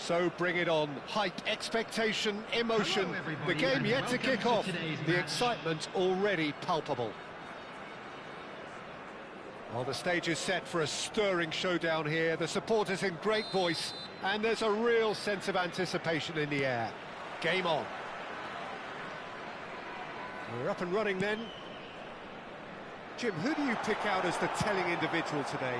So bring it on. Hype, expectation, emotion. Hello, the game yet to kick off. The match. excitement already palpable. Well, the stage is set for a stirring showdown here. The supporters in great voice, and there's a real sense of anticipation in the air. Game on. We're up and running then. Jim, who do you pick out as the telling individual today?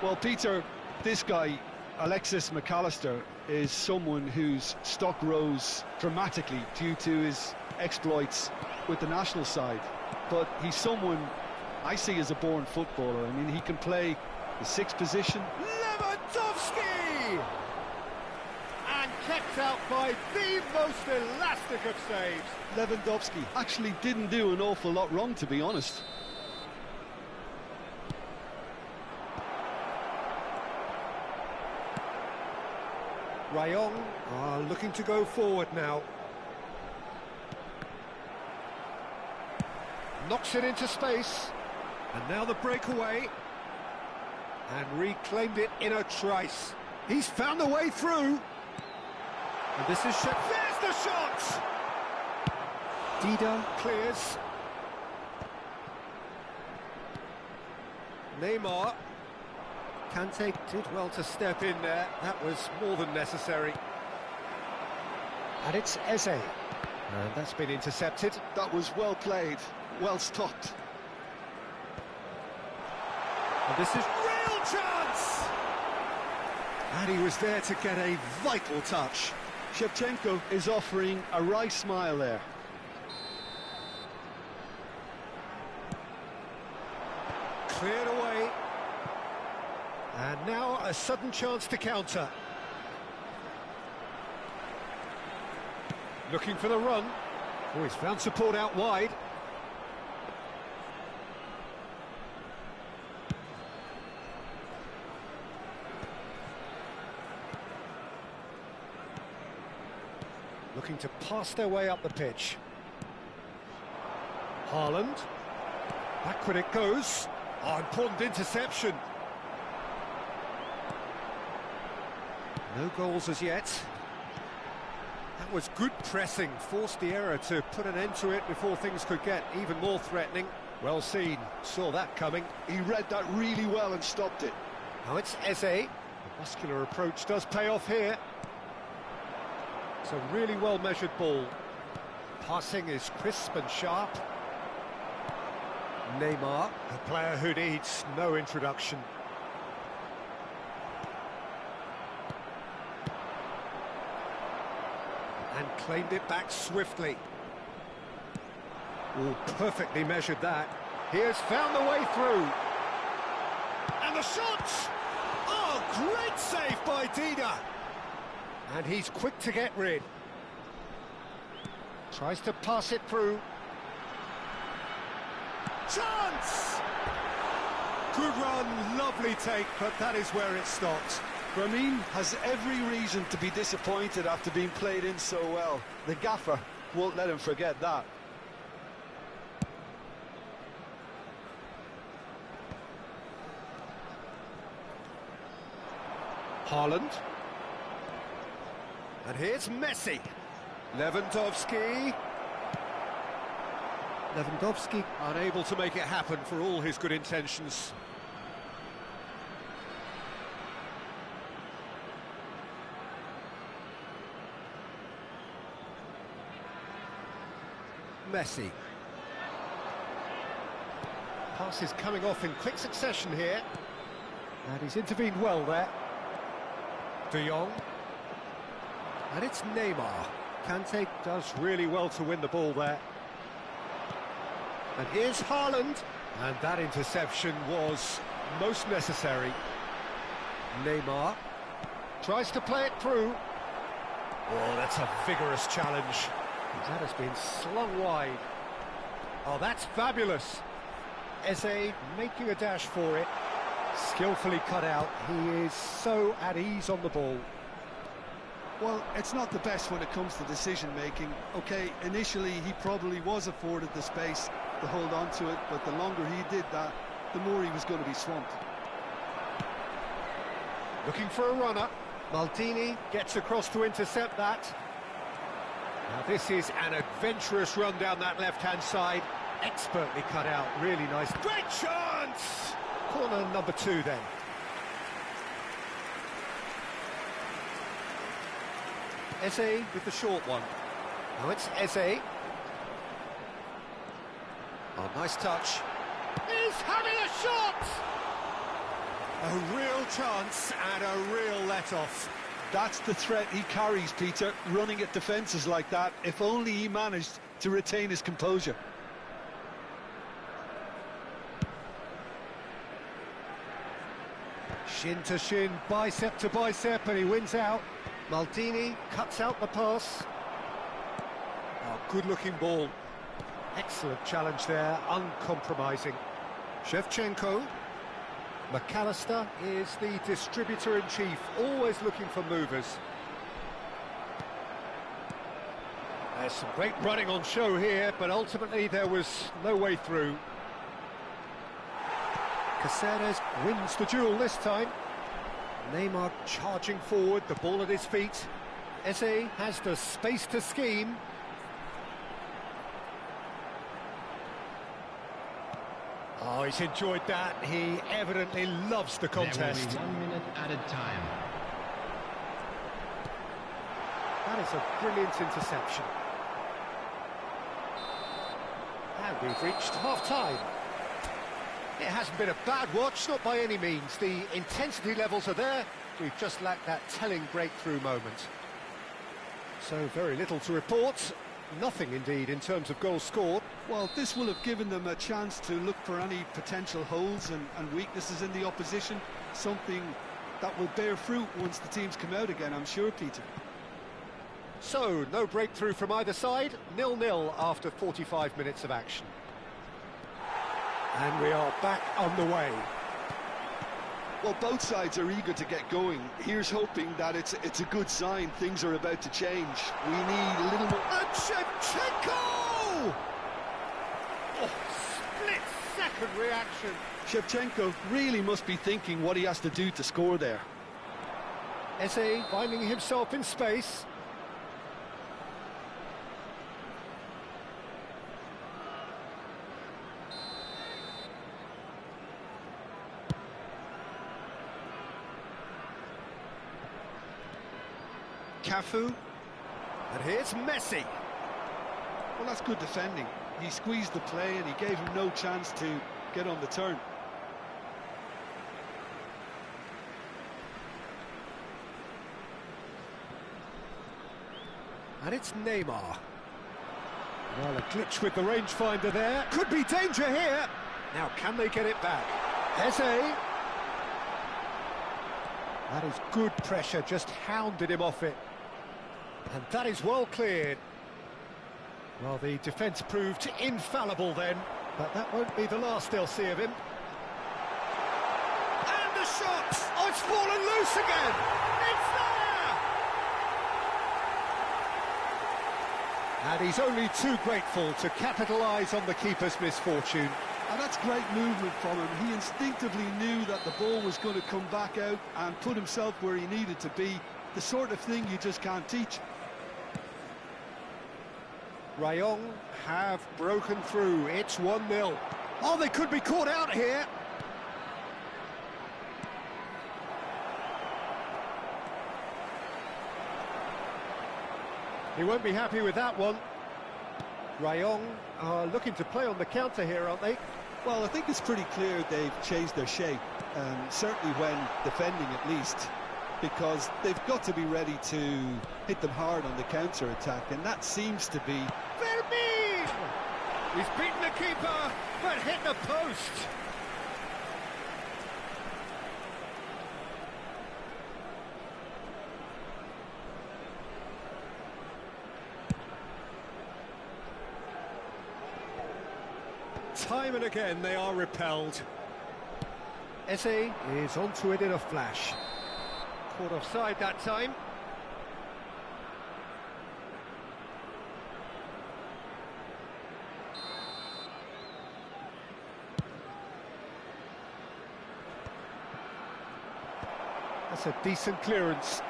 Well, Peter, this guy, Alexis McAllister, is someone whose stock rose dramatically due to his exploits with the national side. But he's someone I see as a born footballer. I mean, he can play the sixth position. Lewandowski! And kept out by the most elastic of saves. Lewandowski actually didn't do an awful lot wrong, to be honest. Rayong are looking to go forward now. Knocks it into space. And now the breakaway. And reclaimed it in a trice. He's found the way through. And this is... There's the shot! Dida clears. Neymar. Kante did well to step in there. That was more than necessary. And it's Eze. And that's been intercepted. That was well played, well stopped. And this is real chance! And he was there to get a vital touch. Shevchenko is offering a wry smile there. Cleared away. And now a sudden chance to counter. Looking for the run. Oh, he's found support out wide. Looking to pass their way up the pitch. Haaland. Backward it goes. Oh, important interception. No goals as yet. That was good pressing, forced the error to put an end to it before things could get even more threatening. Well seen, saw that coming. He read that really well and stopped it. Now it's Eze. The muscular approach does pay off here. It's a really well-measured ball. Passing is crisp and sharp. Neymar, a player who needs no introduction. And claimed it back swiftly. Oh, perfectly measured that. He has found the way through. And the shot! Oh, great save by Dida. And he's quick to get rid. Tries to pass it through. Chance! Good run, lovely take, but that is where it stops. Ramin has every reason to be disappointed after being played in so well. The gaffer won't let him forget that. Haaland. And here's Messi. Lewandowski. Lewandowski unable to make it happen for all his good intentions. Messi. Pass is coming off in quick succession here. And he's intervened well there. De Jong. And it's Neymar. Kante does really well to win the ball there. And here's Haaland. And that interception was most necessary. Neymar tries to play it through. Oh, that's a vigorous challenge. That has been slung wide. Oh, that's fabulous. Eze making a dash for it. Skillfully cut out. He is so at ease on the ball. Well, it's not the best when it comes to decision-making. OK, initially he probably was afforded the space to hold on to it, but the longer he did that, the more he was going to be swamped. Looking for a runner. Maldini gets across to intercept that. Now this is an adventurous run down that left-hand side. Expertly cut out, really nice. Great chance! Corner number 2 then. Eze with the short one. Now it's Eze. Oh, nice touch. He's having a shot! A real chance and a real let-off. That's the threat he carries, Peter, running at defences like that. If only he managed to retain his composure. Shin to shin, bicep to bicep, and he wins out. Maldini cuts out the pass. Oh, good-looking ball. Excellent challenge there, uncompromising. Shevchenko. McAllister is the distributor-in-chief, always looking for movers. There's some great running on show here, but ultimately there was no way through. Caceres wins the duel this time. Neymar charging forward, the ball at his feet. Eze has the space to scheme. Oh, he's enjoyed that. He evidently loves the contest. There will be 1 minute added time. That is a brilliant interception. And we've reached half-time. It hasn't been a bad watch, not by any means. The intensity levels are there. We've just lacked that telling breakthrough moment. So very little to report. Nothing, indeed, in terms of goals scored. Well, this will have given them a chance to look for any potential holes and weaknesses in the opposition. Something that will bear fruit once the teams come out again, I'm sure, Peter. So, no breakthrough from either side. 0-0 after 45 minutes of action. And we are back on the way. Well, both sides are eager to get going. Here's hoping that it's a good sign. Things are about to change. We need a little more... And Shevchenko! Oh, split-second reaction. Shevchenko really must be thinking what he has to do to score there. Eze finding himself in space. Cafu, and here's Messi. Well, that's good defending. He squeezed the play and he gave him no chance to get on the turn. And it's Neymar. Well, a glitch with the rangefinder there. Could be danger here. Now, can they get it back? Eze. That is good pressure, just hounded him off it. And that is well cleared. Well, the defence proved infallible then, but that won't be the last they'll see of him. And the shot! Oh, it's fallen loose again! It's there! And he's only too grateful to capitalise on the keeper's misfortune. And that's great movement from him. He instinctively knew that the ball was going to come back out and put himself where he needed to be. The sort of thing you just can't teach. Rayon have broken through. It's 1-0. Oh, they could be caught out here. He won't be happy with that one. Rayon are looking to play on the counter here, aren't they? Well, I think it's pretty clear they've changed their shape, certainly when defending at least, because they've got to be ready to hit them hard on the counter-attack, and that seems to be... Vermeer! He's beaten the keeper, but hit the post. Time and again they are repelled. Eze is onto it in a flash. Caught offside that time. That's a decent clearance.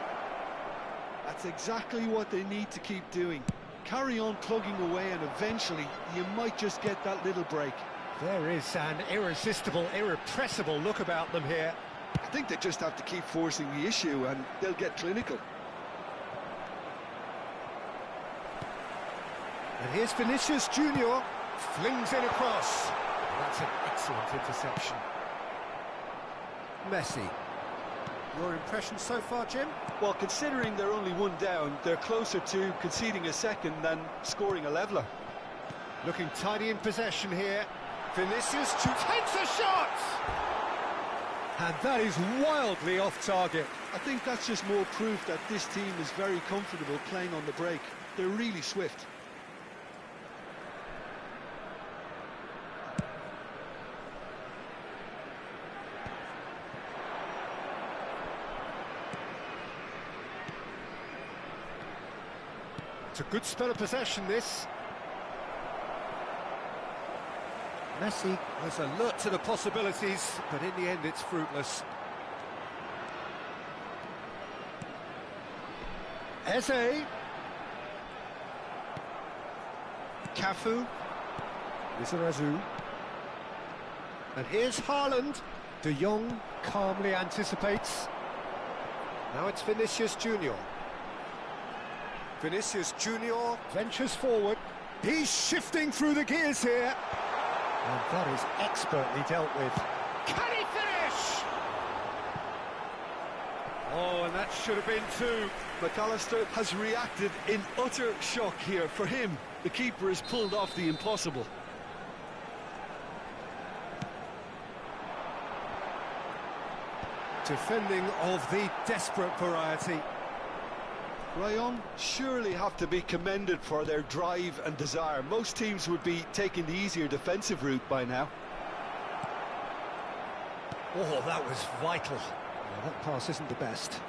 That's exactly what they need to keep doing. Carry on plugging away and eventually you might just get that little break. There is an irresistible, irrepressible look about them here. I think they just have to keep forcing the issue and they'll get clinical. And here's Vinicius Junior, flings it across. That's an excellent interception. Messi. Your impression so far, Jim? Well, considering they're only one down, they're closer to conceding a second than scoring a leveller. Looking tidy in possession here. Vinicius takes a shot! And that is wildly off target. I think that's just more proof that this team is very comfortable playing on the break. They're really swift. It's a good spell of possession, this. Messi was alert to the possibilities, but in the end it's fruitless. Eze. Cafu. Lizarazu. And here's Haaland. De Jong calmly anticipates. Now it's Vinicius Junior. Vinicius Junior ventures forward. He's shifting through the gears here. And that is expertly dealt with. Can he finish? Oh, and that should have been two. McAllister has reacted in utter shock here. For him, the keeper has pulled off the impossible. Defending of the desperate variety. Rayon surely have to be commended for their drive and desire. Most teams would be taking the easier defensive route by now. Oh, that was vital. Well, that pass isn't the best.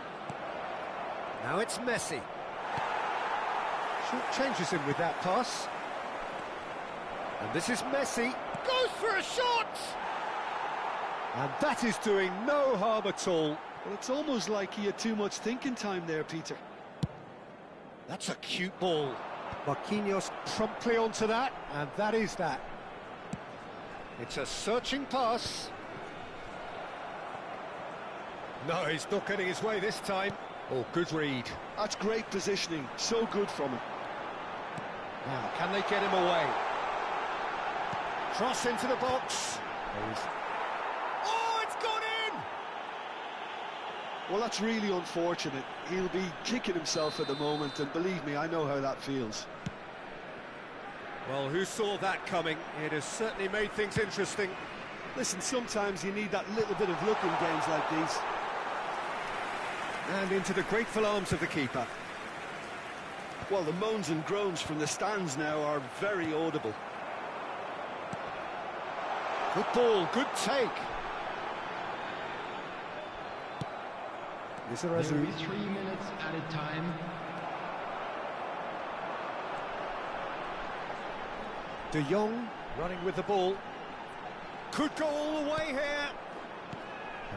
Now it's Messi. Short changes him with that pass. And this is Messi. Goes for a shot! And that is doing no harm at all. Well, it's almost like he had too much thinking time there, Peter. That's a cute ball. Marquinhos promptly onto that, and that is that. It's a searching pass. No, he's not getting his way this time. Oh, good read. That's great positioning, so good from him. Now, can they get him away? Cross into the box. Oh, it's gone in! Well, that's really unfortunate. He'll be kicking himself at the moment, and believe me, I know how that feels. Well, who saw that coming? It has certainly made things interesting. Listen, sometimes you need that little bit of luck in games like these. And into the grateful arms of the keeper. Well, the moans and groans from the stands now are very audible. Good ball, good take. There will be 3 minutes added time. De Jong running with the ball. Could go all the way here.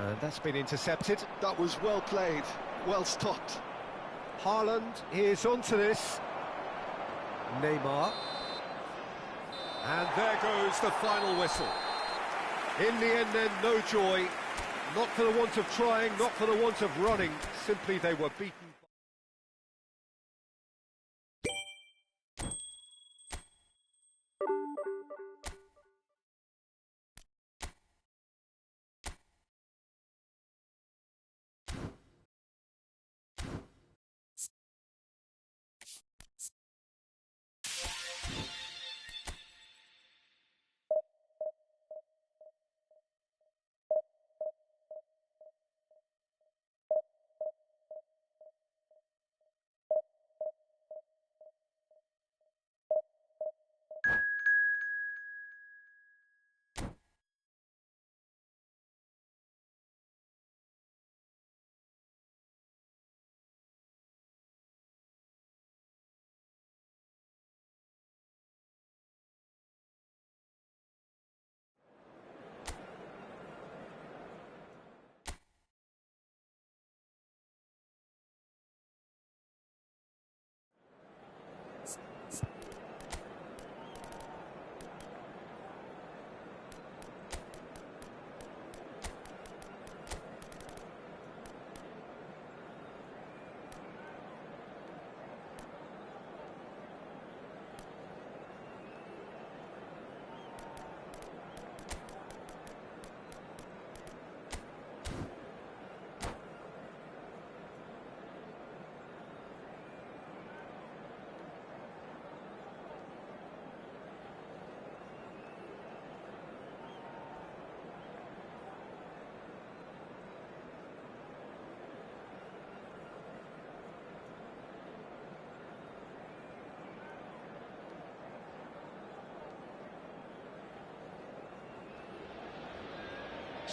And that's been intercepted. That was well played, well stopped. Haaland is onto this. Neymar. And there goes the final whistle. In the end then, no joy. Not for the want of trying, not for the want of running. Simply they were beaten.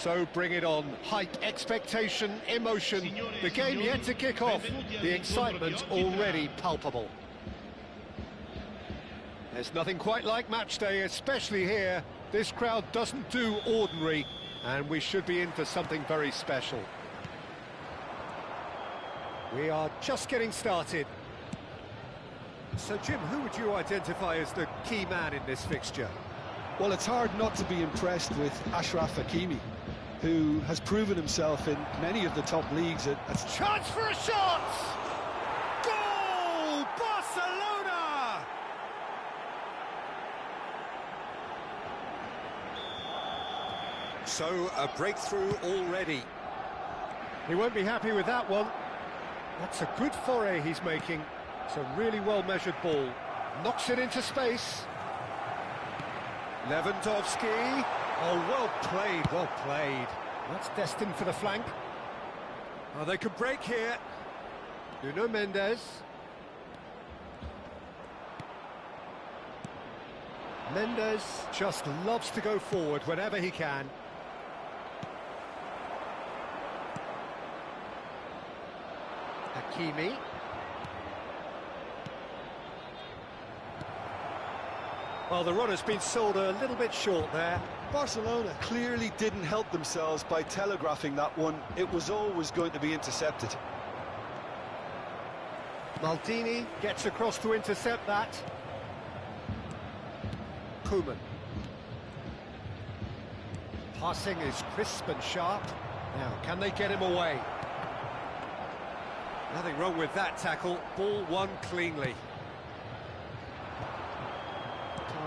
So bring it on. Hype, expectation, emotion. The game yet to kick off. The excitement already palpable. There's nothing quite like match day, especially here. This crowd doesn't do ordinary, and we should be in for something very special. We are just getting started. So, Jim, who would you identify as the key man in this fixture? Well, it's hard not to be impressed with Achraf Hakimi, who has proven himself in many of the top leagues at Chance for a shot! Goal! Barcelona! So, a breakthrough already. He won't be happy with that one. That's a good foray he's making. It's a really well-measured ball. Knocks it into space. Lewandowski. Oh, well played, well played. That's destined for the flank. Oh, they could break here. Nuno Mendes. Mendes just loves to go forward whenever he can. Hakimi. Well, the run has been sold a little bit short there. Barcelona clearly didn't help themselves by telegraphing that one. It was always going to be intercepted. Maldini gets across to intercept that. Koeman. Passing is crisp and sharp. Now, can they get him away? Nothing wrong with that tackle. Ball won cleanly.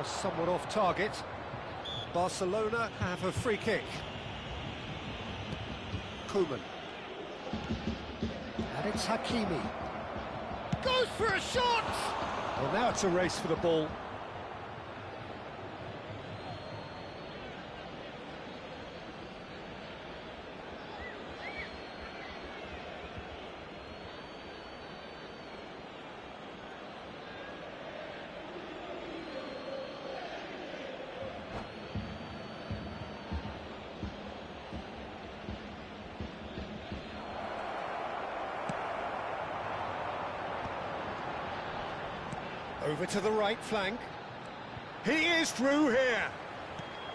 Somewhat off target. Barcelona have a free kick. Koeman. And it's Hakimi. Goes for a shot! Well, now it's a race for the ball. Over to the right flank. He is through here.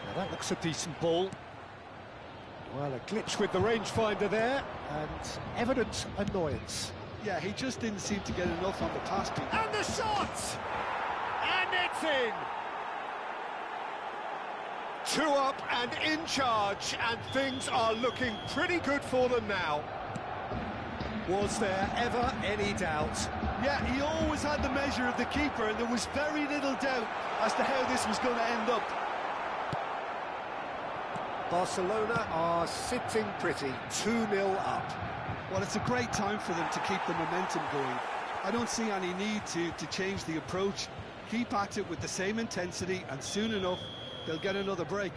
Now that looks a decent ball. Well, a glitch with the rangefinder there, and evident annoyance. Yeah, he just didn't seem to get enough on the pass. And the shot! And it's in! 2 up and in charge, and things are looking pretty good for them now. Was there ever any doubt? Yeah, he always had the measure of the keeper, and there was very little doubt as to how this was going to end up. Barcelona are sitting pretty, 2-0 up. Well, it's a great time for them to keep the momentum going. I don't see any need to change the approach. Keep at it with the same intensity, and soon enough, they'll get another break.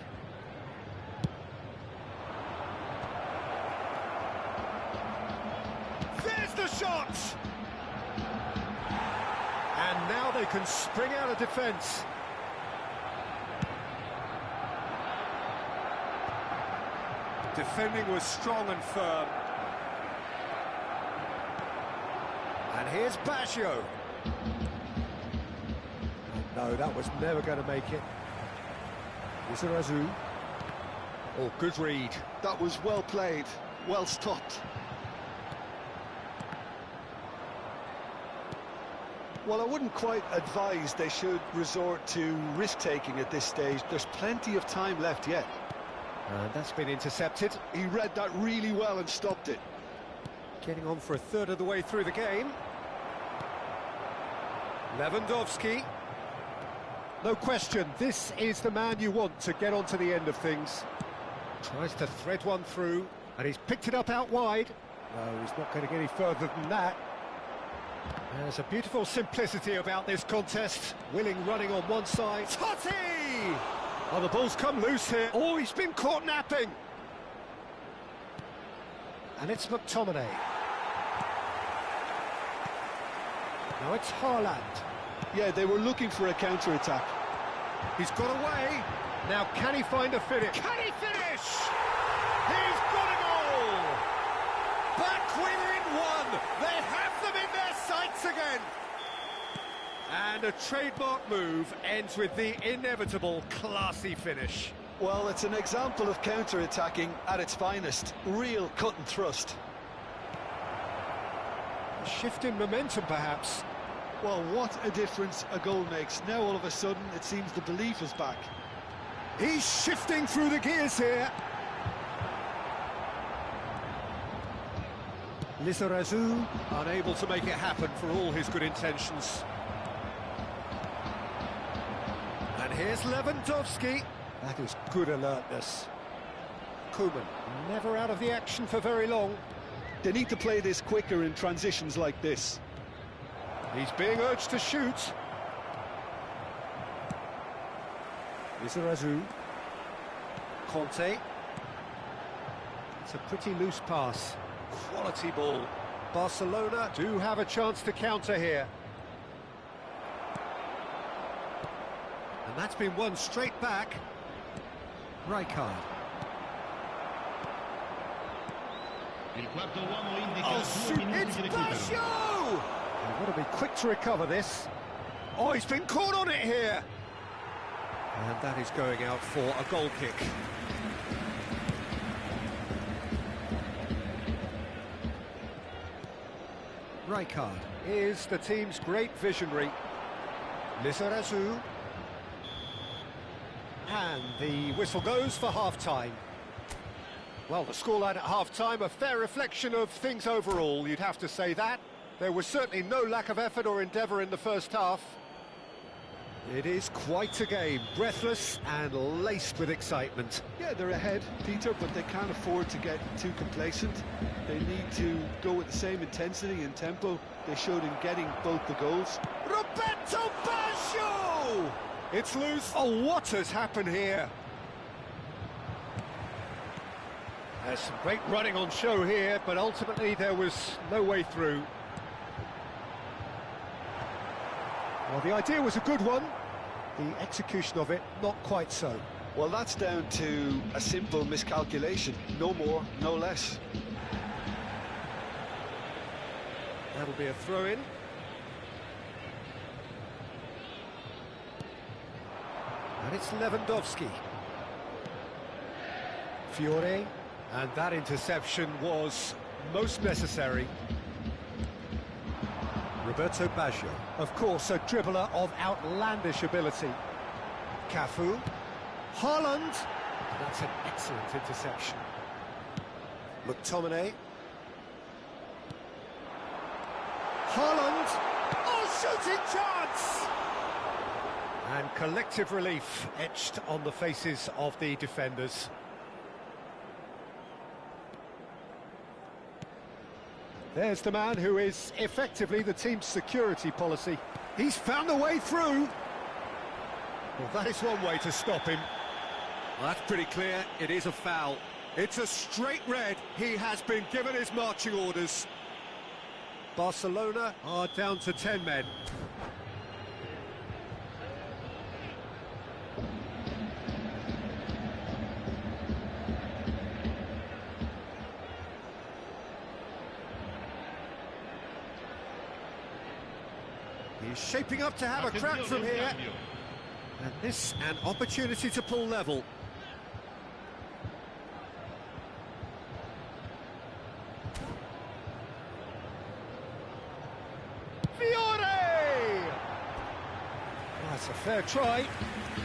There's the shot! And now they can spring out of defence. Defending was strong and firm. And here's Baggio. No, that was never going to make it. Izarazu. Oh, good read. That was well played, well stopped. Well, I wouldn't quite advise they should resort to risk-taking at this stage. There's plenty of time left yet. And that's been intercepted. He read that really well and stopped it. Getting on for a third of the way through the game. Lewandowski. No question, this is the man you want to get on to the end of things. Tries to thread one through, and he's picked it up out wide. No, he's not going to get any further than that. There's a beautiful simplicity about this contest. Willing running on one side. Totti! Oh, the ball's come loose here. Oh, he's been caught napping. And it's McTominay. Now it's Haaland. Yeah, they were looking for a counter-attack. He's got away. Now, can he find a finish? Can he finish? He's got a goal! Back within one. They have them in their sights again. And a trademark move ends with the inevitable classy finish. Well, it's an example of counter-attacking at its finest. Real cut and thrust. A shift in momentum, perhaps. Well, what a difference a goal makes. Now, all of a sudden, it seems the belief is back. He's shifting through the gears here. Lizarazu unable to make it happen for all his good intentions. And here's Lewandowski. That is good alertness. Koeman never out of the action for very long. They need to play this quicker in transitions like this. He's being urged to shoot. Lizarazu. Conte. It's a pretty loose pass. Quality ball. Barcelona do have a chance to counter here. And that's been won straight back. Rijkaard. Oh, shoot, it's Basio! They've got to be quick to recover this. Oh, he's been caught on it here. And that is going out for a goal kick. Rijkaard is the team's great visionary. Lizarazu. And the whistle goes for half-time. Well, the scoreline at half-time, a fair reflection of things overall, you'd have to say that. There was certainly no lack of effort or endeavour in the first half. It is quite a game, breathless and laced with excitement. Yeah, they're ahead, Peter, but they can't afford to get too complacent. They need to go with the same intensity and tempo they showed in getting both the goals. Roberto Baggio! It's loose. Oh, what has happened here? There's some great running on show here, but ultimately there was no way through. Well, the idea was a good one. The execution of it, not quite so. Well, that's down to a simple miscalculation. No more, no less. That'll be a throw-in. And it's Lewandowski. Fiore. And that interception was most necessary. Roberto Baggio. Of course, a dribbler of outlandish ability. Cafu. Haaland. That's an excellent interception. McTominay. Haaland. Oh, shooting chance! And collective relief etched on the faces of the defenders. There's the man who is effectively the team's security policy. He's found a way through. Well, that is one way to stop him. Well, that's pretty clear. It is a foul. It's a straight red. He has been given his marching orders. Barcelona are down to 10 men. He's shaping up to have a crack from here. And this an opportunity to pull level. Fiore! That's a fair try,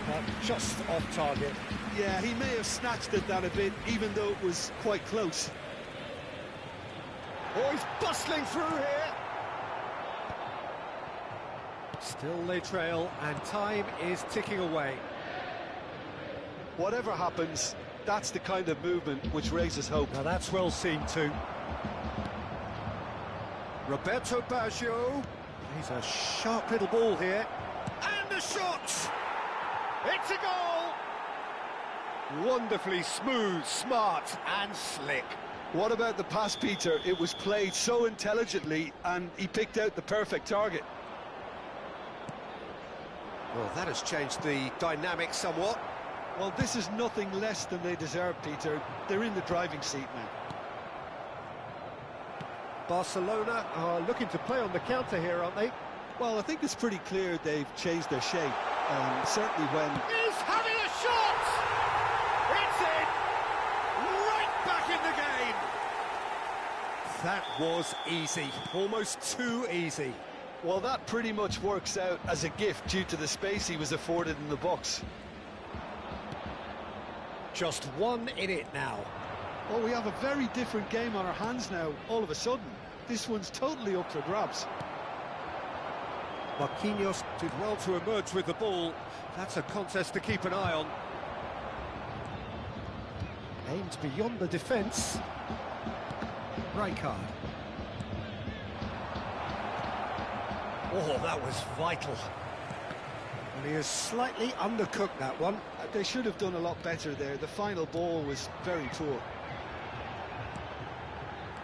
but just off target. Yeah, he may have snatched at that a bit, even though it was quite close. Oh, he's bustling through here. Still they trail, and time is ticking away. Whatever happens, that's the kind of movement which raises hope. Now that's well seen too. Roberto Baggio. He's a sharp little ball here. And the shot! It's a goal! Wonderfully smooth, smart and slick. What about the pass, Peter? It was played so intelligently and he picked out the perfect target. Well, that has changed the dynamic somewhat. Well, this is nothing less than they deserve, Peter. They're in the driving seat now. Barcelona are looking to play on the counter here, aren't they? Well, I think it's pretty clear they've changed their shape. Certainly when... He's having a shot! It's in! Right back in the game! That was easy. Almost too easy. Well, that pretty much works out as a gift due to the space he was afforded in the box. Just one in it now. Well, we have a very different game on our hands now, all of a sudden. This one's totally up for grabs. Marquinhos did well to emerge with the ball. That's a contest to keep an eye on. Aimed beyond the defence. Rijkaard. Oh, that was vital. And he has slightly undercooked that one. They should have done a lot better there. The final ball was very poor.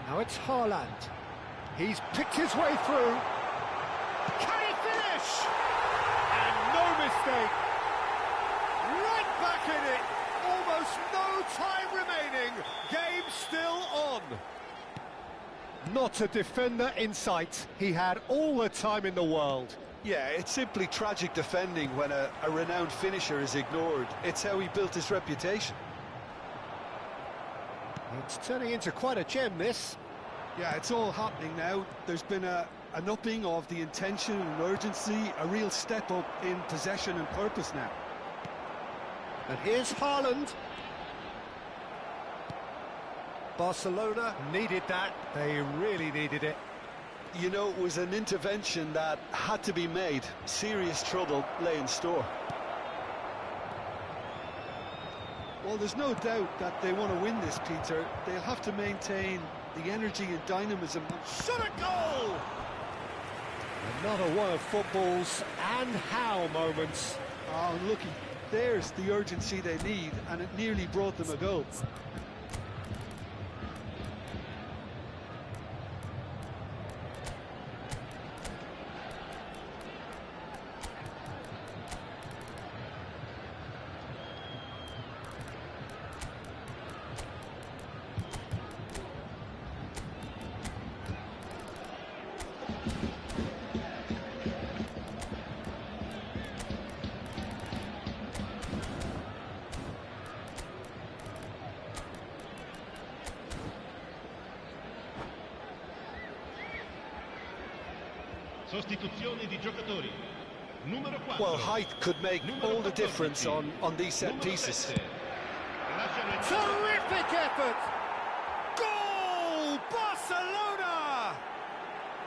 Now it's Haaland. He's picked his way through. Can he finish? And no mistake. Right back in it. Almost no time remaining. Game still on. Not a defender in sight. He had all the time in the world. Yeah, it's simply tragic defending when a renowned finisher is ignored. It's how he built his reputation. It's turning into quite a gem, this. Yeah, it's all happening now. There's been an upping of the intention and urgency, a real step up in possession and purpose now. And here's Haaland. Barcelona needed that. They really needed it. You know, it was an intervention that had to be made. Serious trouble lay in store. Well, there's no doubt that they want to win this, Peter. They'll have to maintain the energy and dynamism. Shot a goal! Another one of football's and how moments. Oh, looky, there's the urgency they need, and it nearly brought them a goal. Sostituzione di giocatori. Numero 4. Well, height could make all the difference on these set pieces. Terrific effort! Goal! Barcelona!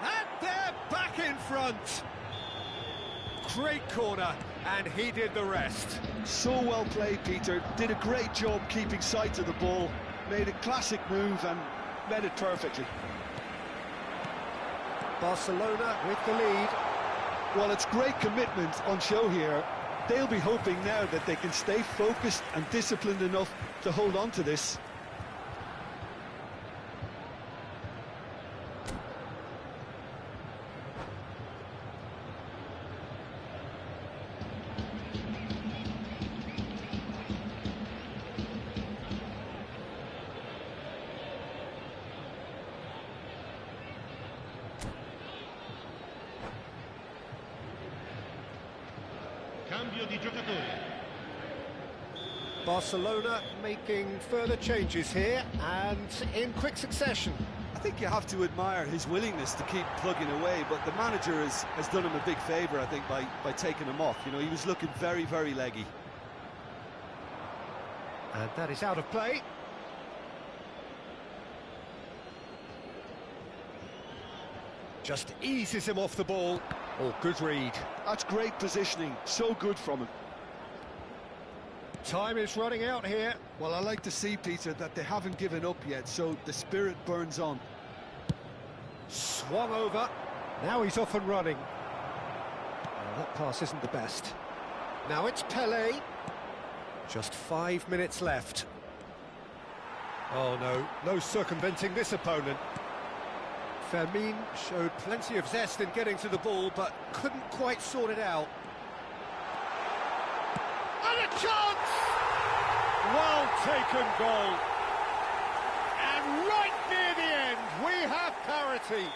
And they're back in front. Great corner, and he did the rest. So well played, Peter. Did a great job keeping sight of the ball. Made a classic move and met it perfectly. Barcelona with the lead. Well, it's great commitment on show here. They'll be hoping now that they can stay focused and disciplined enough to hold on to this. Cambio di giocatori. Barcelona making further changes here and in quick succession. I think you have to admire his willingness to keep plugging away, but the manager has done him a big favour, I think, by taking him off. You know, he was looking very, very leggy. And that is out of play. Just eases him off the ball. Oh, good read. That's great positioning, so good from him. Time is running out here. Well, I like to see, Peter, that they haven't given up yet, so the spirit burns on. Swung over. Now he's off and running. Oh, that pass isn't the best. Now it's Pelé. Just 5 minutes left. Oh, no. No circumventing this opponent. Fermin showed plenty of zest in getting to the ball, but couldn't quite sort it out. chance! Well taken goal. And right near the end, we have parity.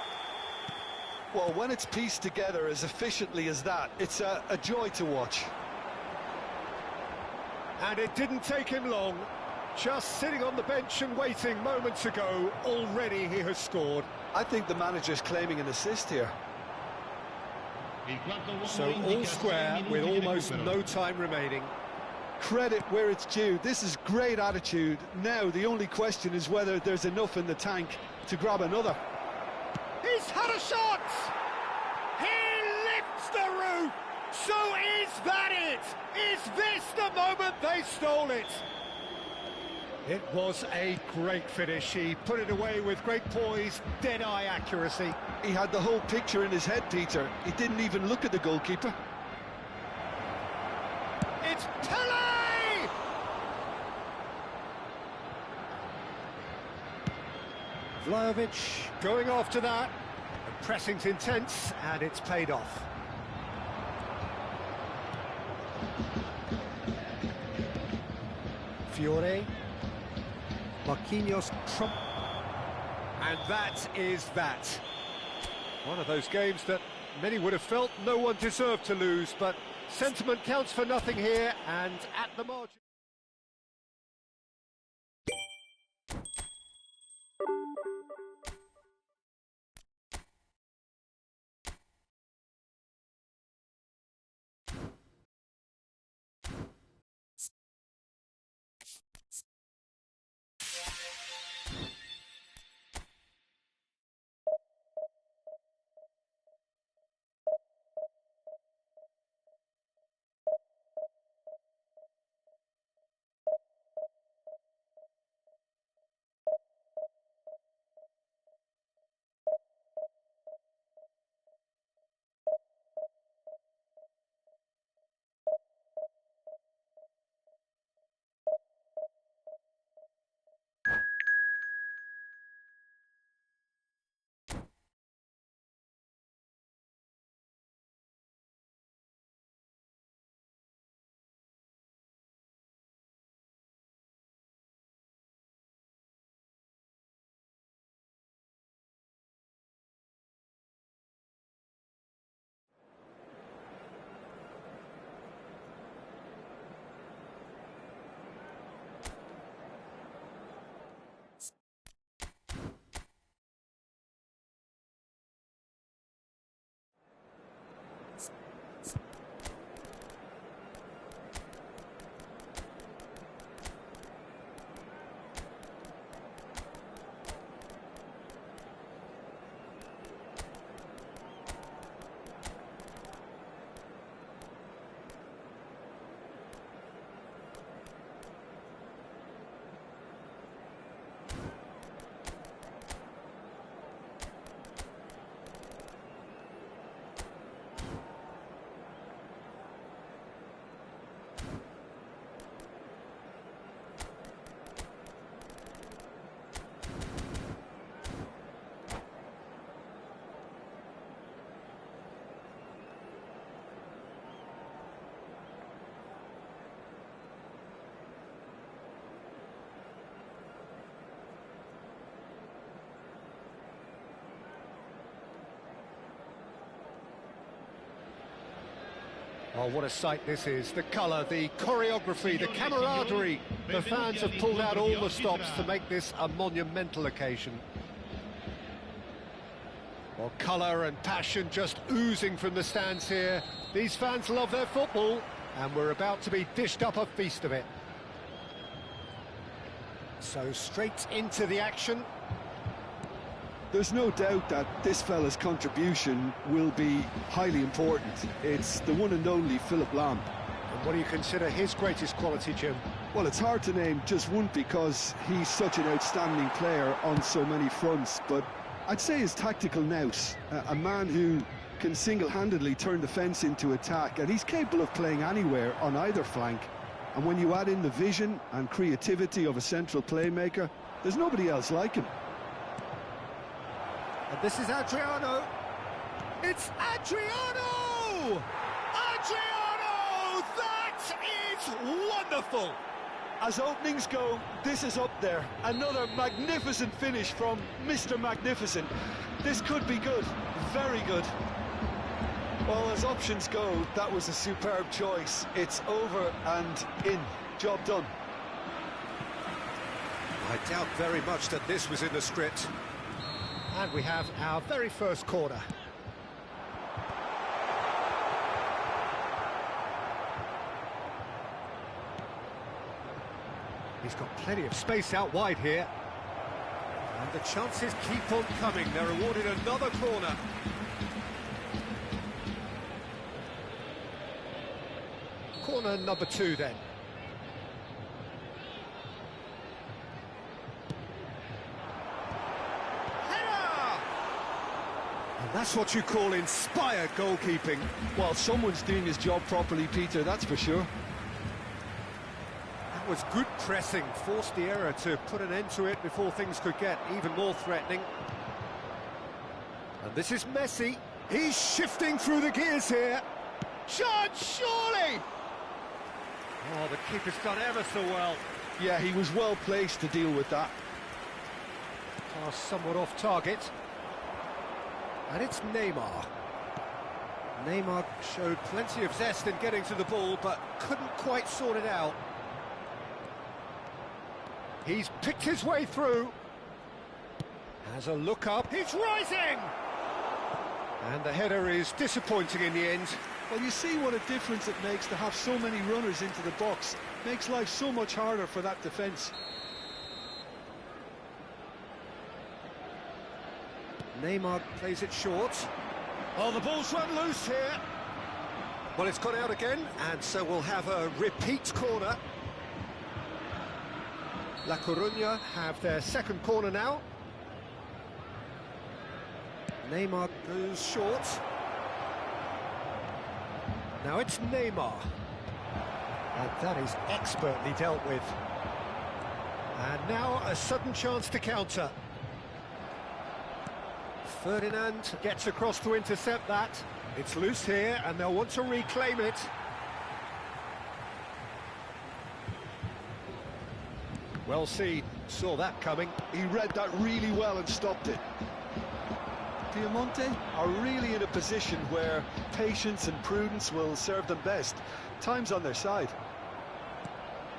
Well, when it's pieced together as efficiently as that, it's a joy to watch. And it didn't take him long. Just sitting on the bench and waiting moments ago, already he has scored. I think the manager's claiming an assist here. So all square with almost no time remaining. Credit where it's due. This is great attitude. Now the only question is whether there's enough in the tank to grab another. He's had a shot! He lifts the roof! So is that it? Is this the moment they stole it? It was a great finish. He put it away with great poise, dead-eye accuracy. He had the whole picture in his head, Peter. He didn't even look at the goalkeeper. It's Pele! Vlahovic going after that. The pressing's intense, and it's paid off. Fiore. Marquinhos trump. And that is that. One of those games that many would have felt no one deserved to lose, but sentiment counts for nothing here, and at the margin. Oh, what a sight this is. The colour, the choreography, the camaraderie. The fans have pulled out all the stops to make this a monumental occasion. Well, colour and passion just oozing from the stands here. These fans love their football, and we're about to be dished up a feast of it. So straight into the action. There's no doubt that this fella's contribution will be highly important. It's the one and only Philip Lahm. And what do you consider his greatest quality, Jim? Well, it's hard to name just one because he's such an outstanding player on so many fronts, but I'd say his tactical nous, a man who can single-handedly turn defence into attack, and he's capable of playing anywhere on either flank. And when you add in the vision and creativity of a central playmaker, there's nobody else like him. And this is Adriano. It's Adriano! Adriano! That is It's wonderful! As openings go, this is up there. Another magnificent finish from Mr. Magnificent. This could be good, very good. Well, as options go, that was a superb choice. It's over and in. Job done. I doubt very much that this was in the script. And we have our very first corner. He's got plenty of space out wide here. And the chances keep on coming. They're awarded another corner. Corner number 2 then. Header! And that's what you call inspired goalkeeping. Well, someone's doing his job properly, Peter, that's for sure. That was good pressing, forced the error to put an end to it before things could get even more threatening. And this is Messi. He's shifting through the gears here. Chance, surely! Oh, the keeper's done ever so well. Yeah, he was well placed to deal with that. Pass somewhat off target. And it's Neymar. Neymar showed plenty of zest in getting to the ball, but couldn't quite sort it out. He's picked his way through. Has a look up. He's rising! And the header is disappointing in the end. Well, you see what a difference it makes to have so many runners into the box. Makes life so much harder for that defence. Neymar plays it short. Oh, the ball's run loose here. Well, it's gone out again, and so we'll have a repeat corner. La Coruña have their second corner now. Neymar goes short. Now it's Neymar. And that is expertly dealt with. And now a sudden chance to counter. Ferdinand gets across to intercept that. It's loose here, and they'll want to reclaim it. Well seen, saw that coming. He read that really well and stopped it. Piemonte are really in a position where patience and prudence will serve them best. Time's on their side.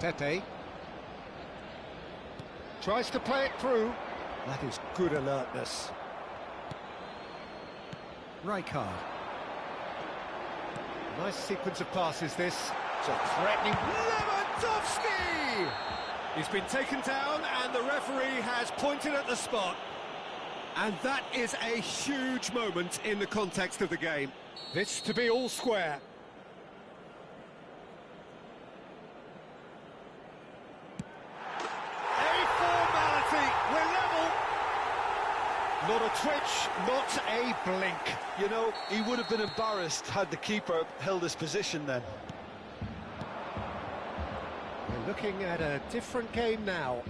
Pepe tries to play it through. That is good alertness. Rijkaard. Nice sequence of passes this. It's a threatening Lewandowski! He's been taken down and the referee has pointed at the spot. And that is a huge moment in the context of the game. This to be all square. A formality, we're level. Not a twitch, not a blink. You know, he would have been embarrassed had the keeper held his position then. We're looking at a different game now.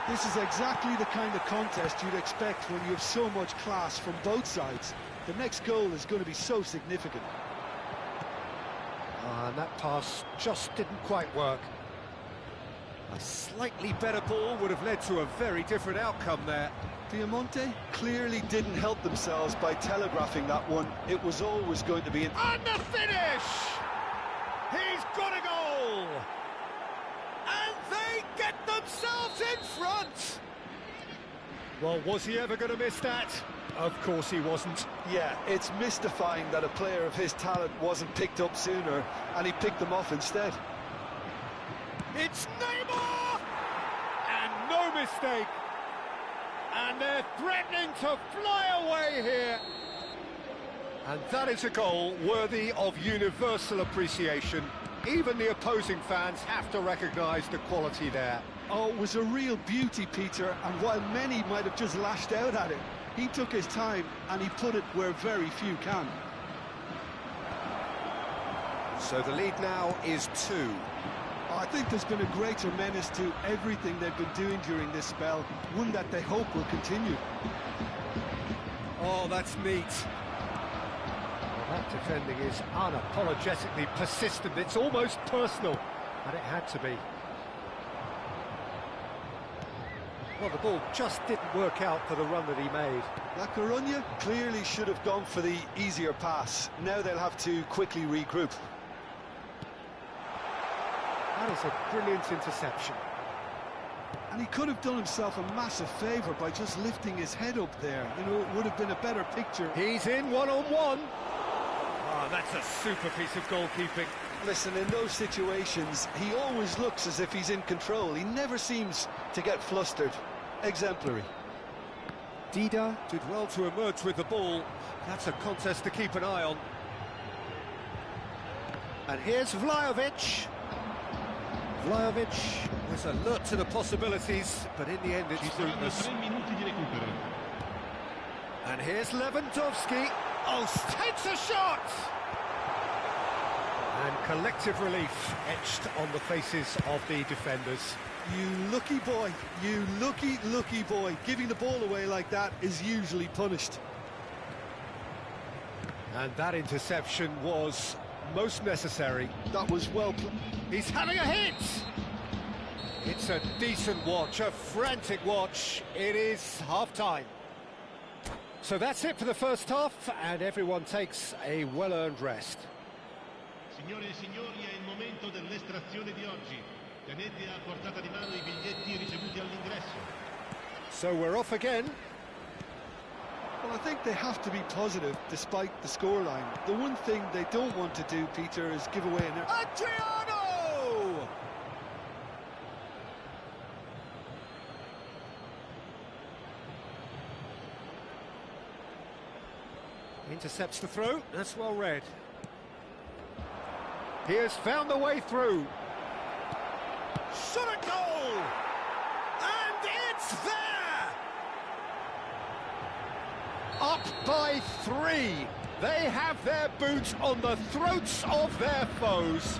This is exactly the kind of contest you'd expect when you have so much class from both sides. The next goal is going to be so significant. And that pass just didn't quite work. A slightly better ball would have led to a very different outcome there. Piemonte clearly didn't help themselves by telegraphing that one. It was always going to be an... And the finish! He's got a goal! And they get themselves in front! Well, was he ever going to miss that? Of course he wasn't. Yeah, it's mystifying that a player of his talent wasn't picked up sooner, and he picked them off instead. It's Neymar! And no mistake! And they're threatening to fly away here! And that is a goal worthy of universal appreciation. Even the opposing fans have to recognise the quality there. Oh, it was a real beauty, Peter, and while many might have just lashed out at it, he took his time and he put it where very few can. So the lead now is 2. I think there's been a greater menace to everything they've been doing during this spell, one that they hope will continue. Oh, that's neat. Well, that defending is unapologetically persistent. It's almost personal. And it had to be. Well, the ball just didn't work out for the run that he made. La Coruña clearly should have gone for the easier pass. Now they'll have to quickly regroup. That is a brilliant interception. And he could have done himself a massive favour by just lifting his head up there. You know, it would have been a better picture. He's in one-on-one. Oh, that's a super piece of goalkeeping. Listen, in those situations, he always looks as if he's in control. He never seems to get flustered. Exemplary. Dida did well to emerge with the ball. That's a contest to keep an eye on. And here's Vlahovic. Vlahovic was alert to the possibilities, but in the end it's fruitless. 3 minuti di recupero. And here's Lewandowski. Oh, takes a shot! And collective relief etched on the faces of the defenders. You lucky boy, you lucky boy. Giving the ball away like that is usually punished. And that interception was most necessary. That was well played. He's having a hit! It's a decent watch, a frantic watch. It is half-time. So that's it for the first half, and everyone takes a well-earned rest. Signore e signori, è il momento dell'estrazione di oggi. Tenete a portata di mano i biglietti ricevuti all'ingresso. So we're off again. Well, I think they have to be positive despite the scoreline. The one thing they don't want to do, Peter, is give away an... Adriano! Intercepts the throw. That's well read. He has found the way through. Shot a goal! And it's there! Up by 3. They have their boots on the throats of their foes.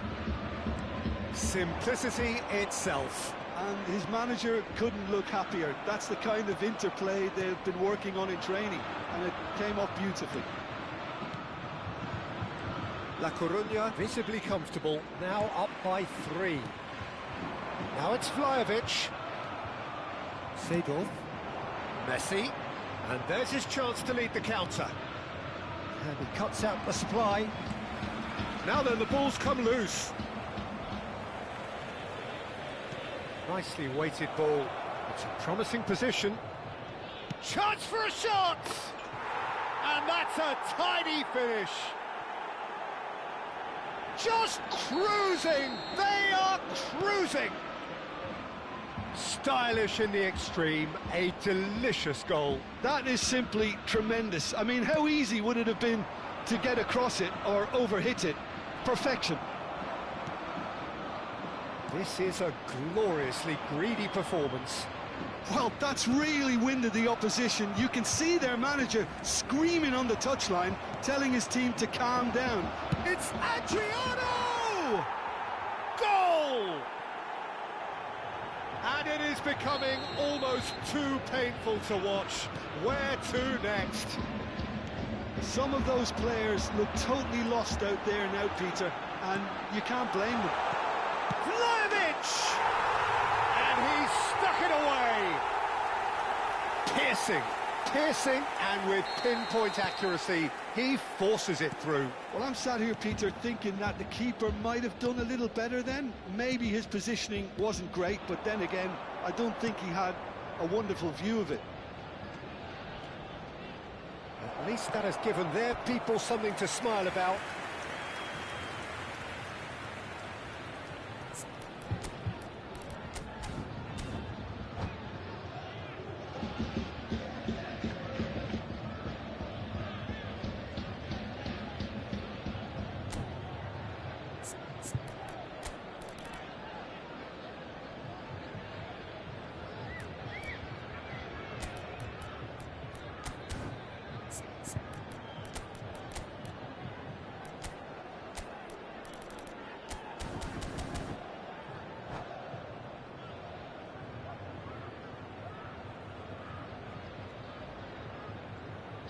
Simplicity itself. And his manager couldn't look happier. That's the kind of interplay they've been working on in training, and it came off beautifully. La Coruña visibly comfortable, now up by 3. Now it's Vlahovic. Seedorf. Messi. And there's his chance to lead the counter. And he cuts out the supply. Now then, the ball's come loose. Nicely weighted ball. It's a promising position. Chance for a shot! And that's a tidy finish. Just cruising! They are cruising! Stylish in the extreme, a delicious goal. That is simply tremendous. I mean, how easy would it have been to get across it or overhit it? Perfection. This is a gloriously greedy performance. Well, that's really winded the opposition. You can see their manager screaming on the touchline, telling his team to calm down. It's Adriano! Goal! And it is becoming almost too painful to watch. Where to next? Some of those players look totally lost out there now, Peter, and you can't blame them. Vlahovic! And he's stuck it away! Piercing, and with pinpoint accuracy, he forces it through. Well, I'm sat here, Peter, thinking that the keeper might have done a little better then. Maybe his positioning wasn't great, but then again, I don't think he had a wonderful view of it. At least that has given their people something to smile about.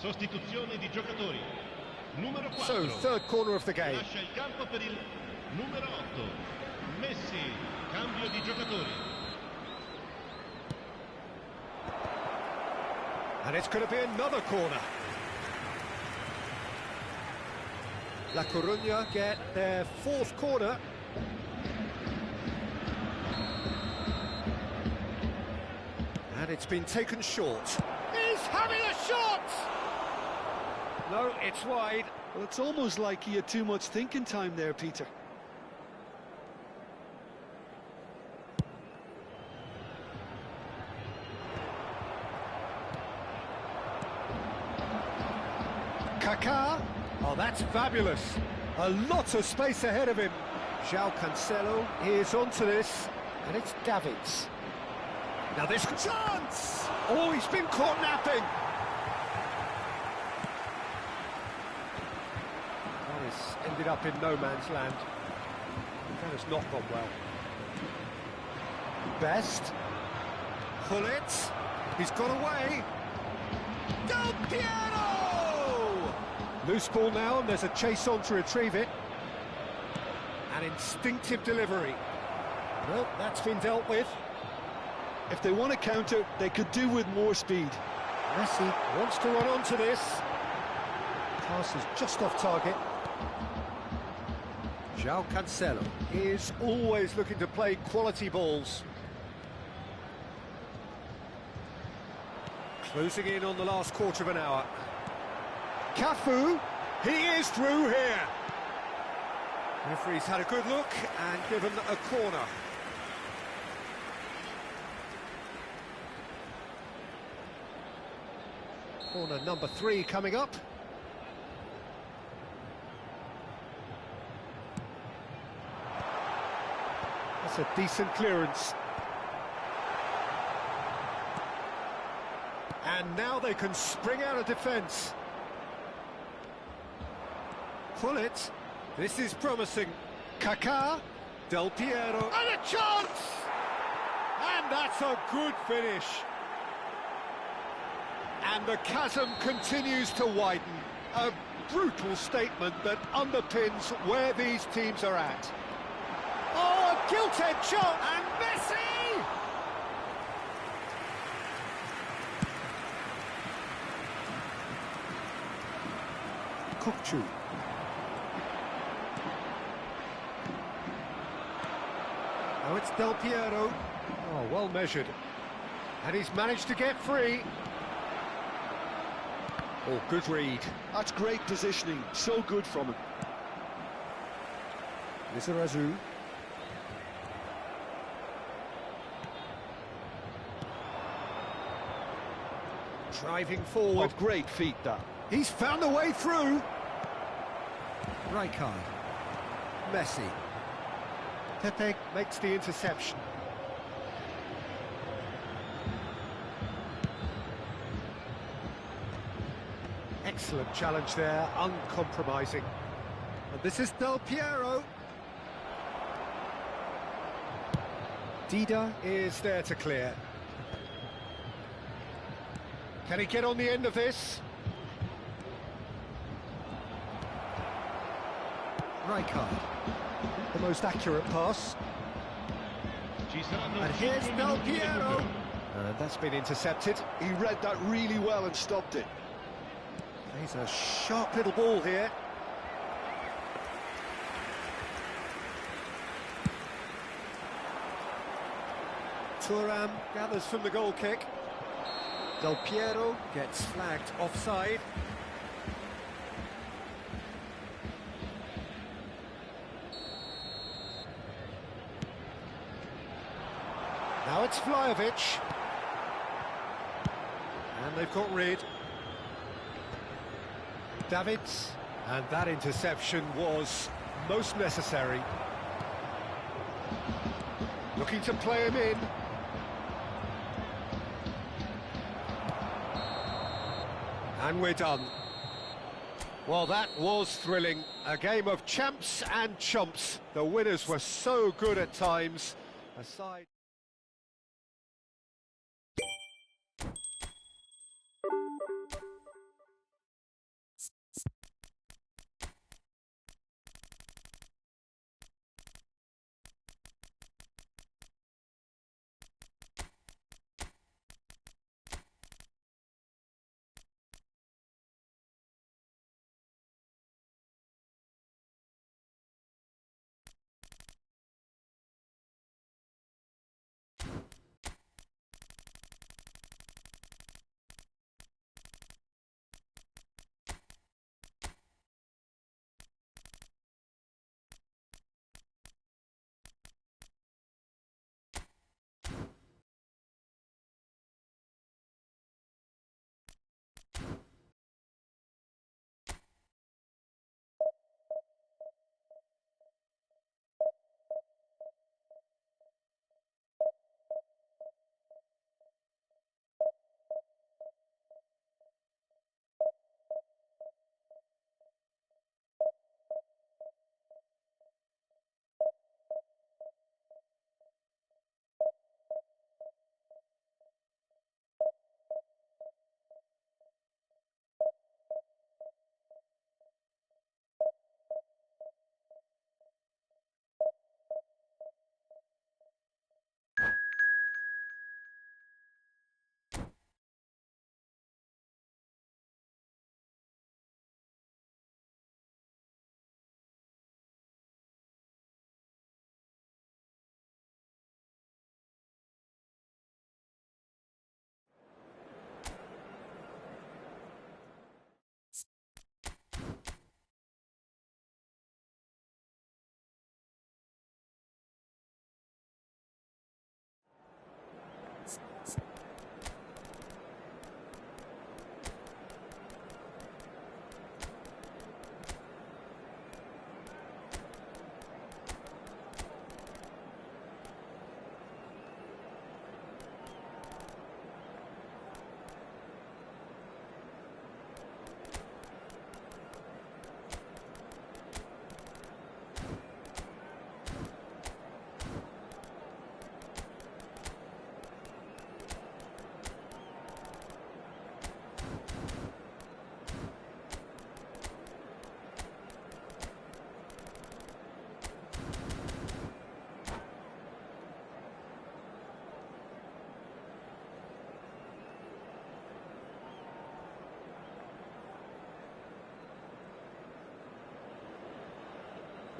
Sostituzione di giocatori. Numero 4. So, third corner of the game. Lascia il campo per il numero 8. Messi, cambio di giocatori. And it's going to be another corner. La Coruña get their fourth corner. And it's been taken short. He's having a shot! No, it's wide. Well, it's almost like he had too much thinking time there, Peter. Kaká. Oh, that's fabulous. A lot of space ahead of him. João Cancelo is onto this, and it's Davids. Now this chance! Oh, he's been caught napping. Oh, he's ended up in no man's land. That has not gone well. Best. Pull it. He's got away. Del Piero! Loose ball now, and there's a chase on to retrieve it. An instinctive delivery. Well, that's been dealt with. If they want to counter, they could do with more speed. Messi wants to run onto this. Pass is just off target. João Cancelo is always looking to play quality balls. Closing in on the last quarter of an hour. Cafu, he is through here. Referee's had a good look and given a corner. Corner number 3 coming up. That's a decent clearance. And now they can spring out of defence. Pull it. This is promising. Kaká, Del Piero, and a chance! And that's a good finish. And the chasm continues to widen. A brutal statement that underpins where these teams are at. Oh, a gilt-edged shot, and Messi! Kokchu. Now it's Del Piero. Oh, well measured. And he's managed to get free. Oh, good read. That's great positioning. So good from him. Lizarazu. Driving forward. Oh, great feet, that. He's found a way through. Rijkaard. Messi. Pepe makes the interception. Excellent challenge there, uncompromising. And this is Del Piero. Dida is there to clear. Can he get on the end of this? Rijkaard. The most accurate pass. And here's Del Piero. And that's been intercepted. He read that really well and stopped it. He's a sharp little ball here. Thuram gathers from the goal kick. Del Piero gets flagged offside. Now it's Vlahovic. And they've got rid. Davids. And that interception was most necessary. Looking to play him in. And we're done. Well, that was thrilling. A game of champs and chumps. The winners were so good at times. Aside...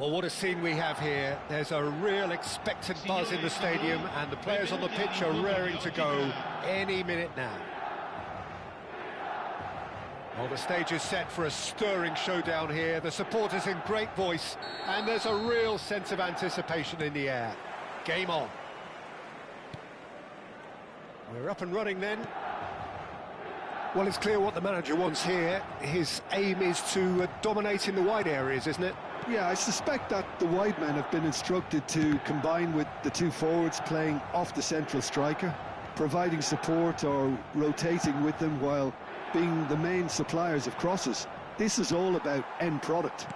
Well, what a scene we have here. There's a real expectant buzz in the stadium, and the players on the pitch are raring to go any minute now. Well, the stage is set for a stirring showdown here. The supporters in great voice, and there's a real sense of anticipation in the air. Game on. We're up and running then. Well, it's clear what the manager wants here. His aim is to dominate in the wide areas, isn't it? Yeah, I suspect that the wide men have been instructed to combine with the two forwards playing off the central striker, providing support or rotating with them while being the main suppliers of crosses. This is all about end product.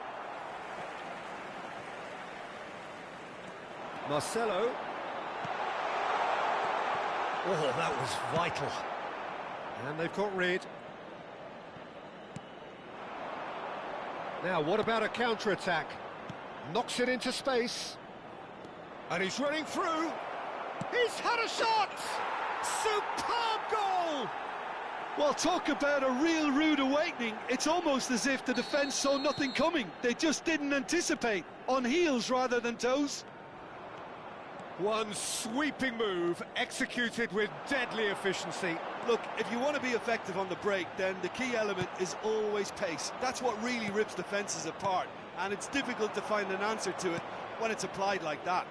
Marcelo. Oh, that was vital. And they've got rid. Now, what about a counter-attack? Knocks it into space. And he's running through. He's had a shot! Superb goal! Well, talk about a real rude awakening. It's almost as if the defence saw nothing coming. They just didn't anticipate. On heels rather than toes. One sweeping move, executed with deadly efficiency. Look, if you want to be effective on the break, then the key element is always pace. That's what really rips defences apart, and it's difficult to find an answer to it when it's applied like that.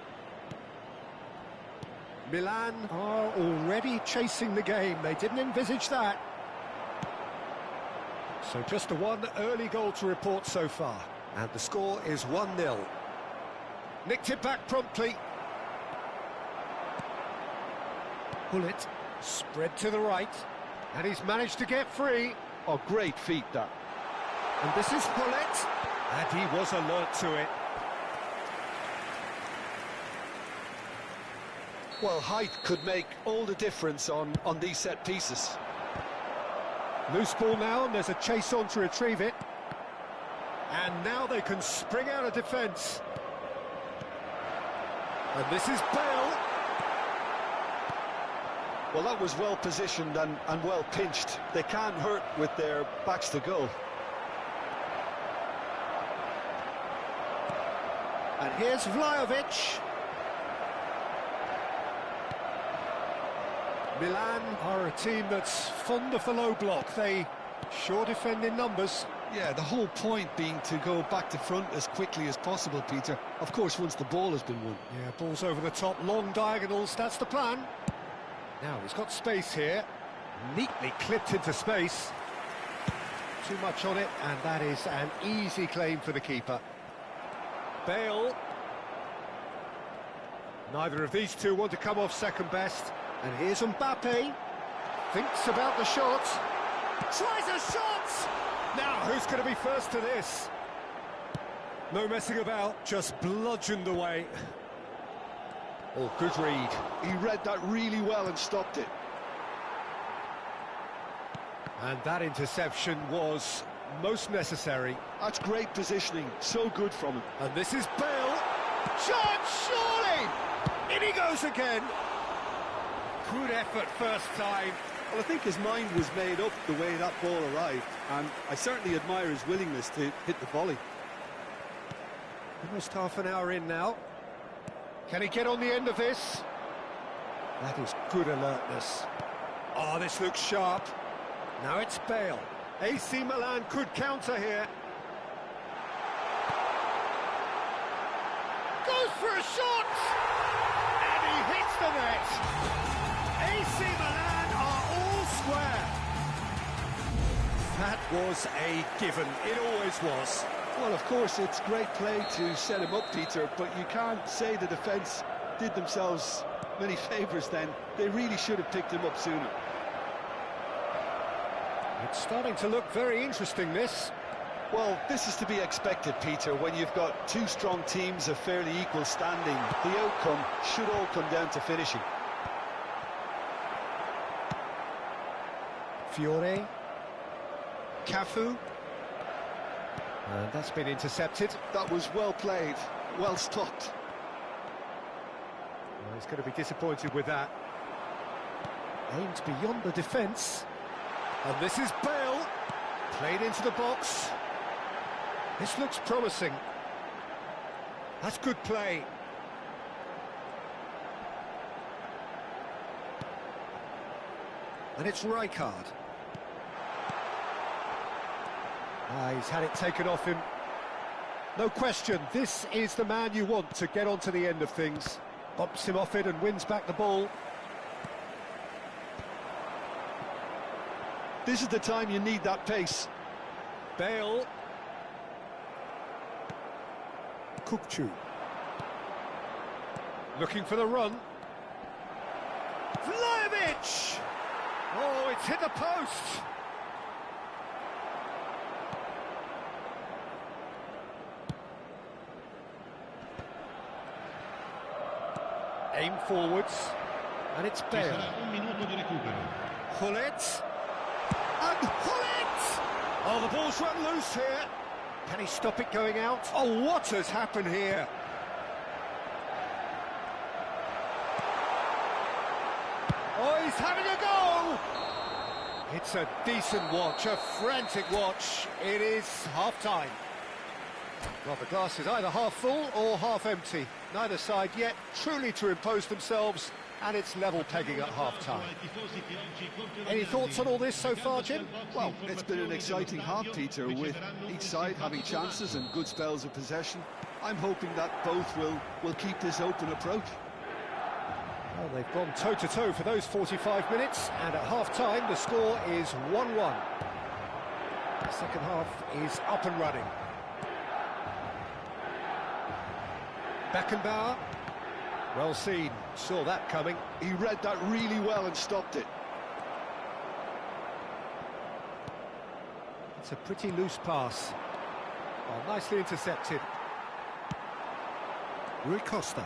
Milan are already chasing the game. They didn't envisage that. So just the one early goal to report so far, and the score is 1-0. Nicked it back promptly. Bullet spread to the right, and he's managed to get free. Oh, great feat, that. And this is Bullet, and he was alert to it. Well, height could make all the difference on these set pieces. Loose ball now, and there's a chase on to retrieve it. And now they can spring out of defence. And this is Bale. Well, that was well positioned and well pinched. They can't hurt with their backs to goal. And here's Vlahovic. Milan are a team that's fond of the low block. They sure defend in numbers. Yeah, the whole point being to go back to front as quickly as possible, Peter. Of course, once the ball has been won. Yeah, ball's over the top, long diagonals, that's the plan. Now, he's got space here. Neatly clipped into space. Too much on it, and that is an easy claim for the keeper. Bale. Neither of these two want to come off second best. And here's Mbappe. Thinks about the shot. Tries a shot! Now, who's going to be first to this? No messing about, just bludgeoned away. Oh, good read. He read that really well and stopped it. And that interception was most necessary. That's great positioning, so good from him. And this is Bale. Shot, surely! In he goes again. Good effort first time. Well, I think his mind was made up the way that ball arrived, and I certainly admire his willingness to hit the volley. Almost half an hour in now. Can he get on the end of this? That is good alertness. Oh, this looks sharp. Now it's Bale. AC Milan could counter here. Goes for a shot! And he hits the net. AC Milan are all square. That was a given. It always was. Well, of course, it's great play to set him up, Peter, but you can't say the defence did themselves many favours then. They really should have picked him up sooner. It's starting to look very interesting, this. Well, this is to be expected, Peter. When you've got two strong teams of fairly equal standing, the outcome should all come down to finishing. Fiore. Cafu. And that's been intercepted. That was well played, well stopped. Well, he's going to be disappointed with that. Aimed beyond the defence. And this is Bale. Played into the box. This looks promising. That's good play. And it's Rijkaard. He's had it taken off him. No question, this is the man you want to get onto the end of things. Bumps him off it and wins back the ball. This is the time you need that pace. Bale. Kukçu. Looking for the run. Vlahovic! Oh, it's hit the post! Aim forwards, and it's Bale. Un minuto di recupero. Hullet. And Hullet! Oh, the ball's run loose here. Can he stop it going out? Oh, what has happened here? Oh, he's having a go! It's a decent watch, a frantic watch. It is half-time. Well, the glass is either half full or half empty. Neither side yet truly to impose themselves, and it's level pegging at half-time. Any thoughts on all this so far, Jim? Well, it's been an exciting half, Peter, with each side having chances and good spells of possession. I'm hoping that both will keep this open approach. Well, they've gone toe-to-toe for those 45 minutes, and at half-time the score is 1-1. The second half is up and running. Beckenbauer, well seen, saw that coming. He read that really well and stopped it. It's a pretty loose pass. Oh, nicely intercepted. Rui Costa.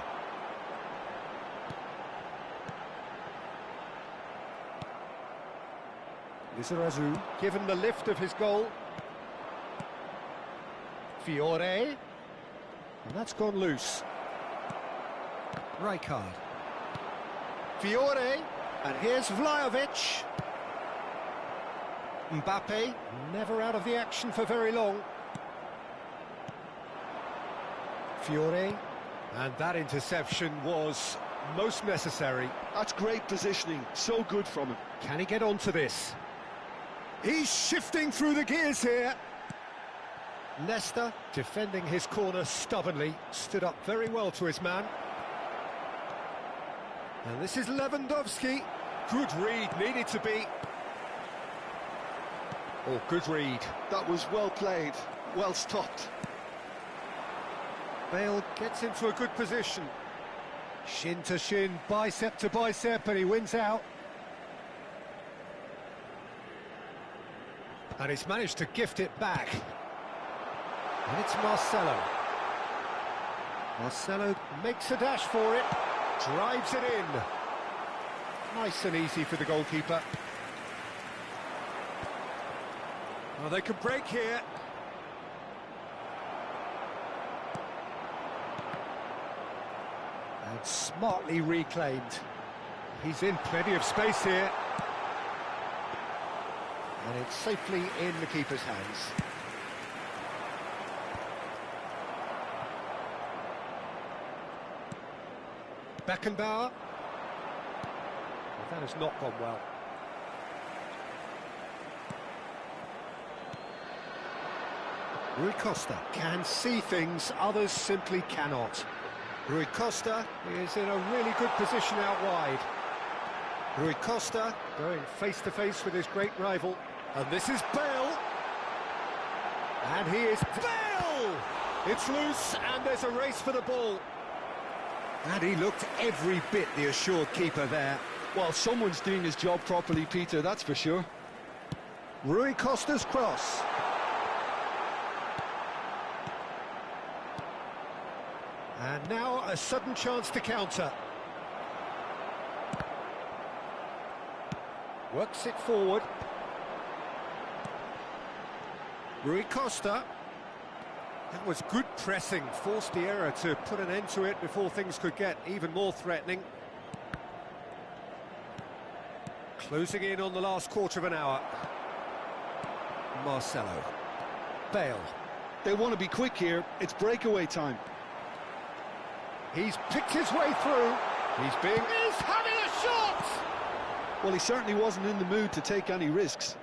Lizarazu, given the lift of his goal. Fiore. And that's gone loose. Rijkaard. Fiore, and here's Vlahovic. Mbappe, never out of the action for very long. Fiore, and that interception was most necessary. That's great positioning, so good from him. Can he get onto this? He's shifting through the gears here. Leicester, defending his corner stubbornly, stood up very well to his man. And this is Lewandowski. Good read, needed to be. Oh, good read. That was well played, well stopped. Bale gets into a good position. Shin to shin, bicep to bicep, and he wins out. And he's managed to gift it back. And it's Marcelo. Marcelo makes a dash for it. Drives it in. Nice and easy for the goalkeeper. Well, they could break here. And smartly reclaimed. He's in plenty of space here. And it's safely in the keeper's hands. Beckenbauer. That has not gone well. Rui Costa can see things others simply cannot. Rui Costa is in a really good position out wide. Rui Costa going face-to-face with his great rival. And this is Bale. And he is Bale! It's loose and there's a race for the ball. And he looked every bit the assured keeper there. Well, someone's doing his job properly, Peter, that's for sure. Rui Costa's cross. And now a sudden chance to counter. Works it forward. Rui Costa. That was good pressing, forced the error to put an end to it before things could get even more threatening. Closing in on the last quarter of an hour. Marcelo. Bale. They want to be quick here, it's breakaway time. He's picked his way through. He's having a shot! Well, he certainly wasn't in the mood to take any risks.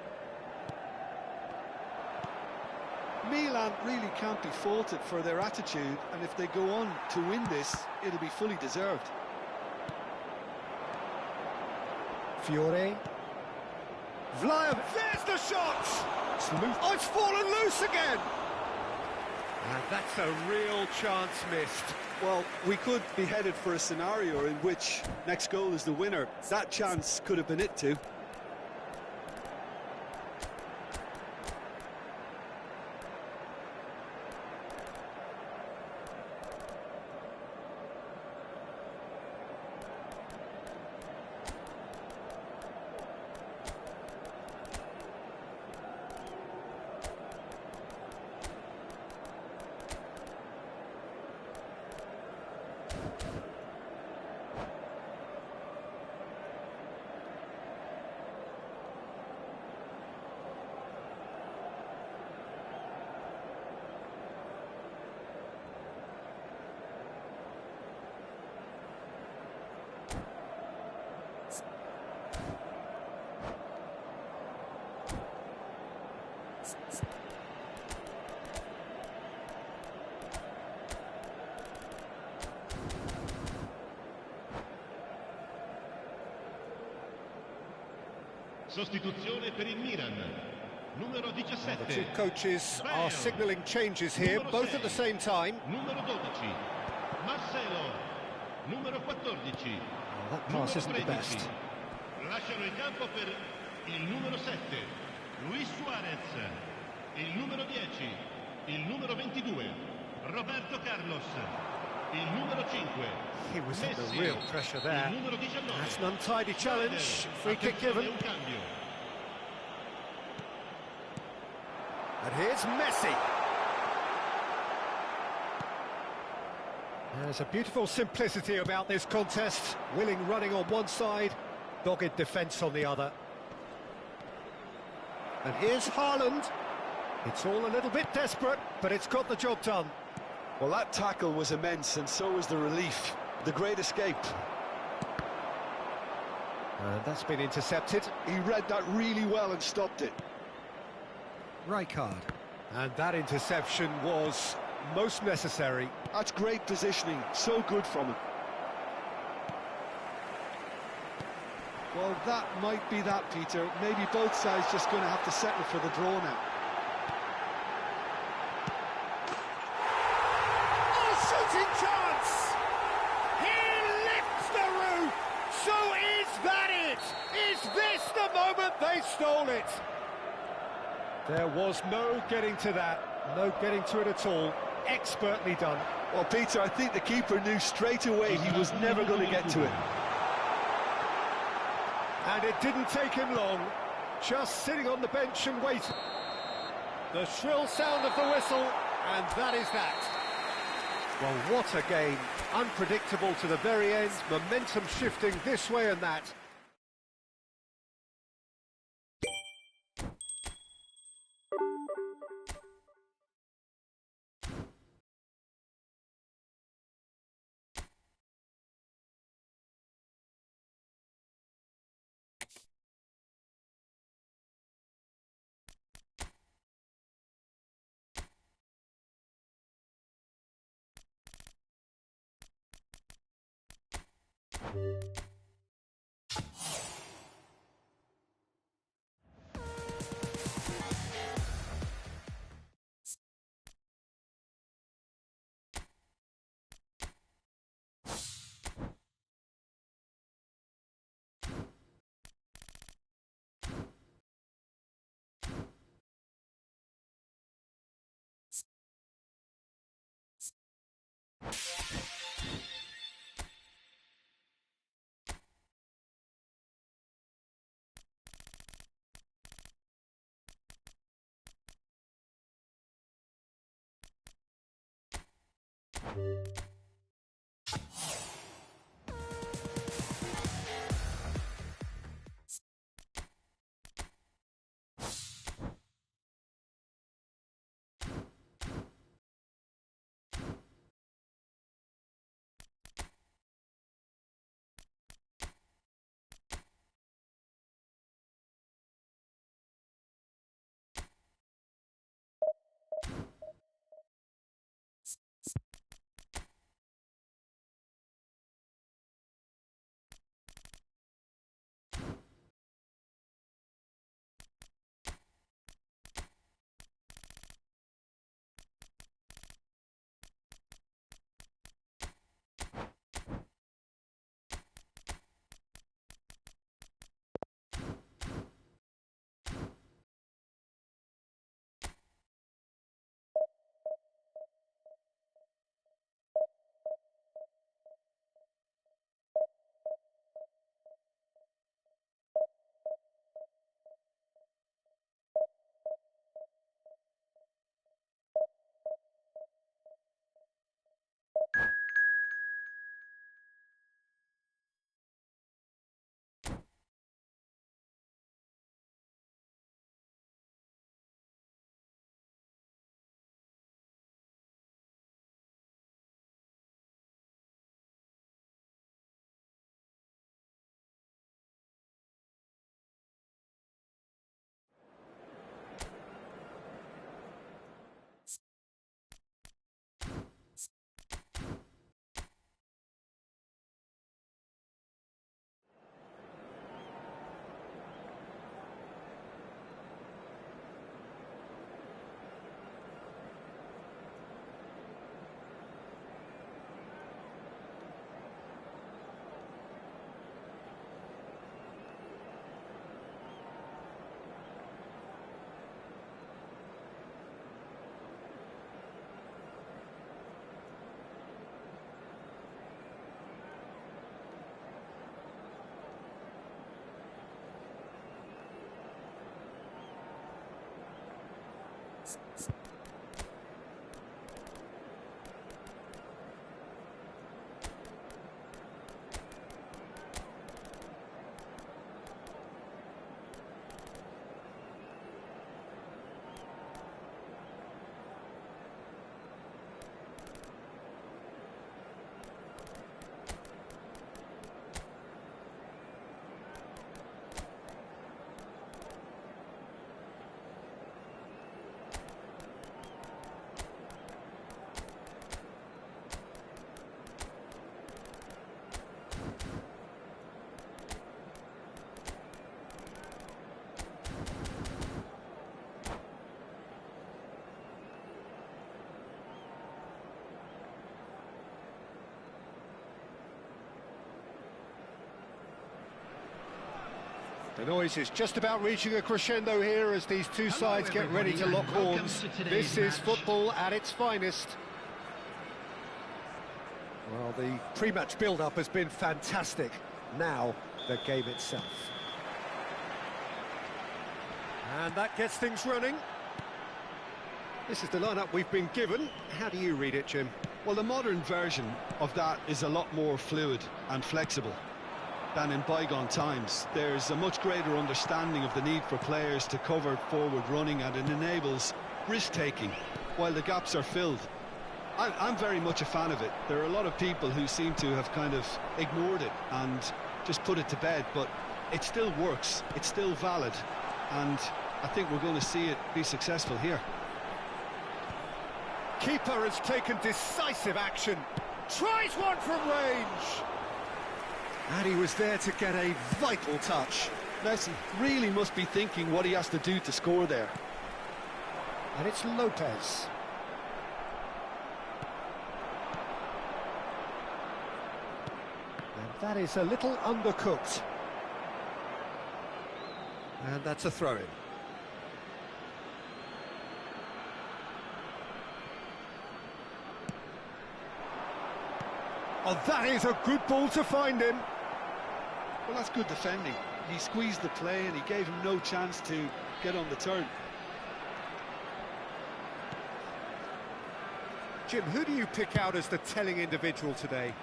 Milan really can't be faulted for their attitude, and if they go on to win this, it'll be fully deserved. Fiore. Vlaev, there's the shot! Oh, it's fallen loose again! And that's a real chance missed. Well, we could be headed for a scenario in which next goal is the winner. That chance could have been it too. Sostituzione per il Milan. Numero 17. The two coaches are signalling changes here, both at the same time. Numero 12. Marcelo. Numero 14. That pass isn't the best. Lasciano il campo per il numero 7. Luis Suarez. Il numero 10. Il numero 22. Roberto Carlos. Il numero 5. He was under real pressure there. Il numero 19. That's an untidy challenge. Free kick given. Un cambio. And here's Messi. There's a beautiful simplicity about this contest. Willing running on one side, dogged defence on the other. And here's Haaland. It's all a little bit desperate, but it's got the job done. Well, that tackle was immense, and so was the relief. The great escape. And that's been intercepted. He read that really well and stopped it. Rijkaard. And that interception was most necessary. That's great positioning, so good from him. Well, that might be that, Peter. Maybe both sides just going to have to settle for the draw now. Shooting chance! He lifts the roof! So is that it? Is this the moment they stole it? There was no getting to that, no getting to it at all. Expertly done. Well, Peter, I think the keeper knew straight away he was never going to get to it. And it didn't take him long, just sitting on the bench and waiting. The shrill sound of the whistle, and that is that. Well, what a game. Unpredictable to the very end, momentum shifting this way and that. The noise is just about reaching a crescendo here as these two sides get ready to lock horns. This is football at its finest. Well, the pre-match build-up has been fantastic. Now, the game itself. And that gets things running. This is the lineup we've been given. How do you read it, Jim? Well, the modern version of that is a lot more fluid and flexible than in bygone times. There's a much greater understanding of the need for players to cover forward running, and it enables risk-taking while the gaps are filled. I'm very much a fan of it. There are a lot of people who seem to have kind of ignored it and just put it to bed, but it still works, it's still valid, and I think we're going to see it be successful here. Keeper has taken decisive action. Tries one from range. And he was there to get a vital touch. Messi really must be thinking what he has to do to score there. And it's Lopez. And that is a little undercooked. And that's a throw-in. Oh, that is a good ball to find him. Well, that's good defending. He squeezed the play and he gave him no chance to get on the turn. Jim, who do you pick out as the telling individual today?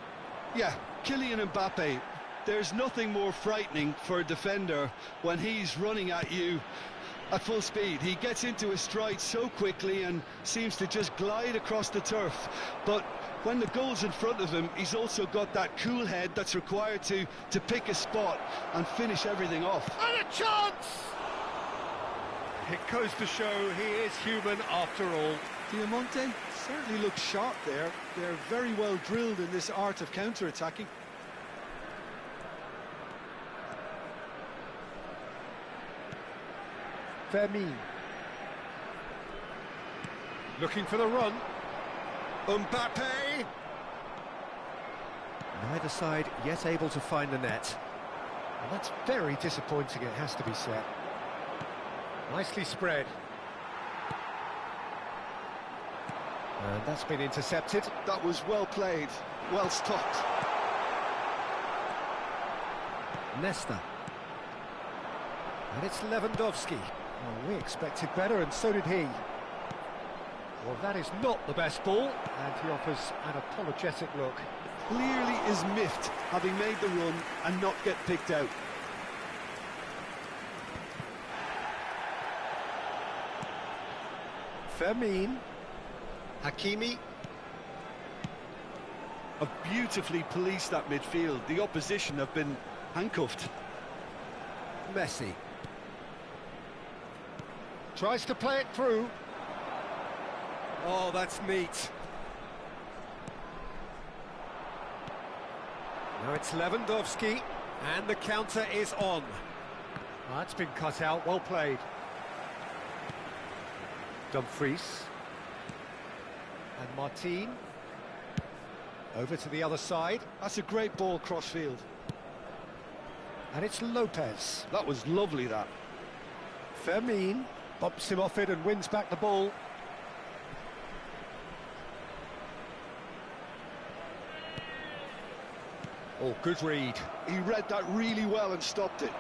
Yeah, Kylian Mbappe. There's nothing more frightening for a defender when he's running at you at full speed. He gets into his stride so quickly and seems to just glide across the turf. But when the goal's in front of him, he's also got that cool head that's required to pick a spot and finish everything off. And a chance! It goes to show he is human after all. Diamante certainly looks sharp there. They're very well drilled in this art of counter-attacking. Fermin. Looking for the run. Mbappe! Neither side yet able to find the net. And that's very disappointing, it has to be said. Nicely spread. And that's been intercepted. That was well played, well stopped. Nesta. And it's Lewandowski. Well, we expected better, and so did he. Well, that is not the best ball, and he offers an apologetic look. Clearly is miffed, having made the run and not get picked out. Fermin. Hakimi. Have beautifully policed that midfield. The opposition have been handcuffed. Messi. Tries to play it through. Oh, that's neat. Now it's Lewandowski, and the counter is on. That's been cut out, well played. Dumfries. And Martin. Over to the other side. That's a great ball cross-field. And it's Lopez. That was lovely, that. Fermin bumps him off it and wins back the ball. Oh, good read. He read that really well and stopped it.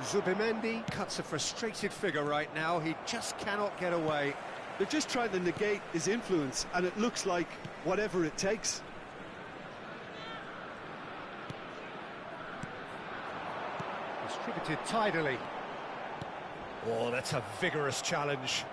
Zubimendi cuts a frustrated figure right now. He just cannot get away. They're just trying to negate his influence, and it looks like whatever it takes. Distributed tidily. Oh, that's a vigorous challenge.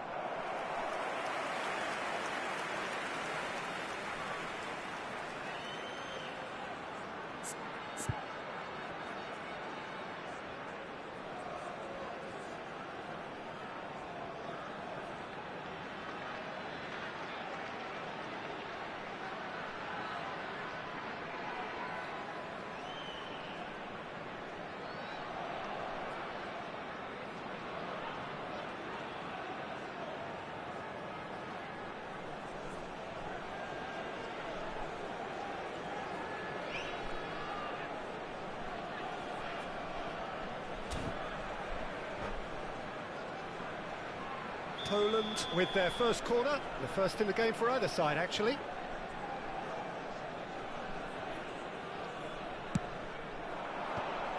Poland with their first corner, the first in the game for either side, actually.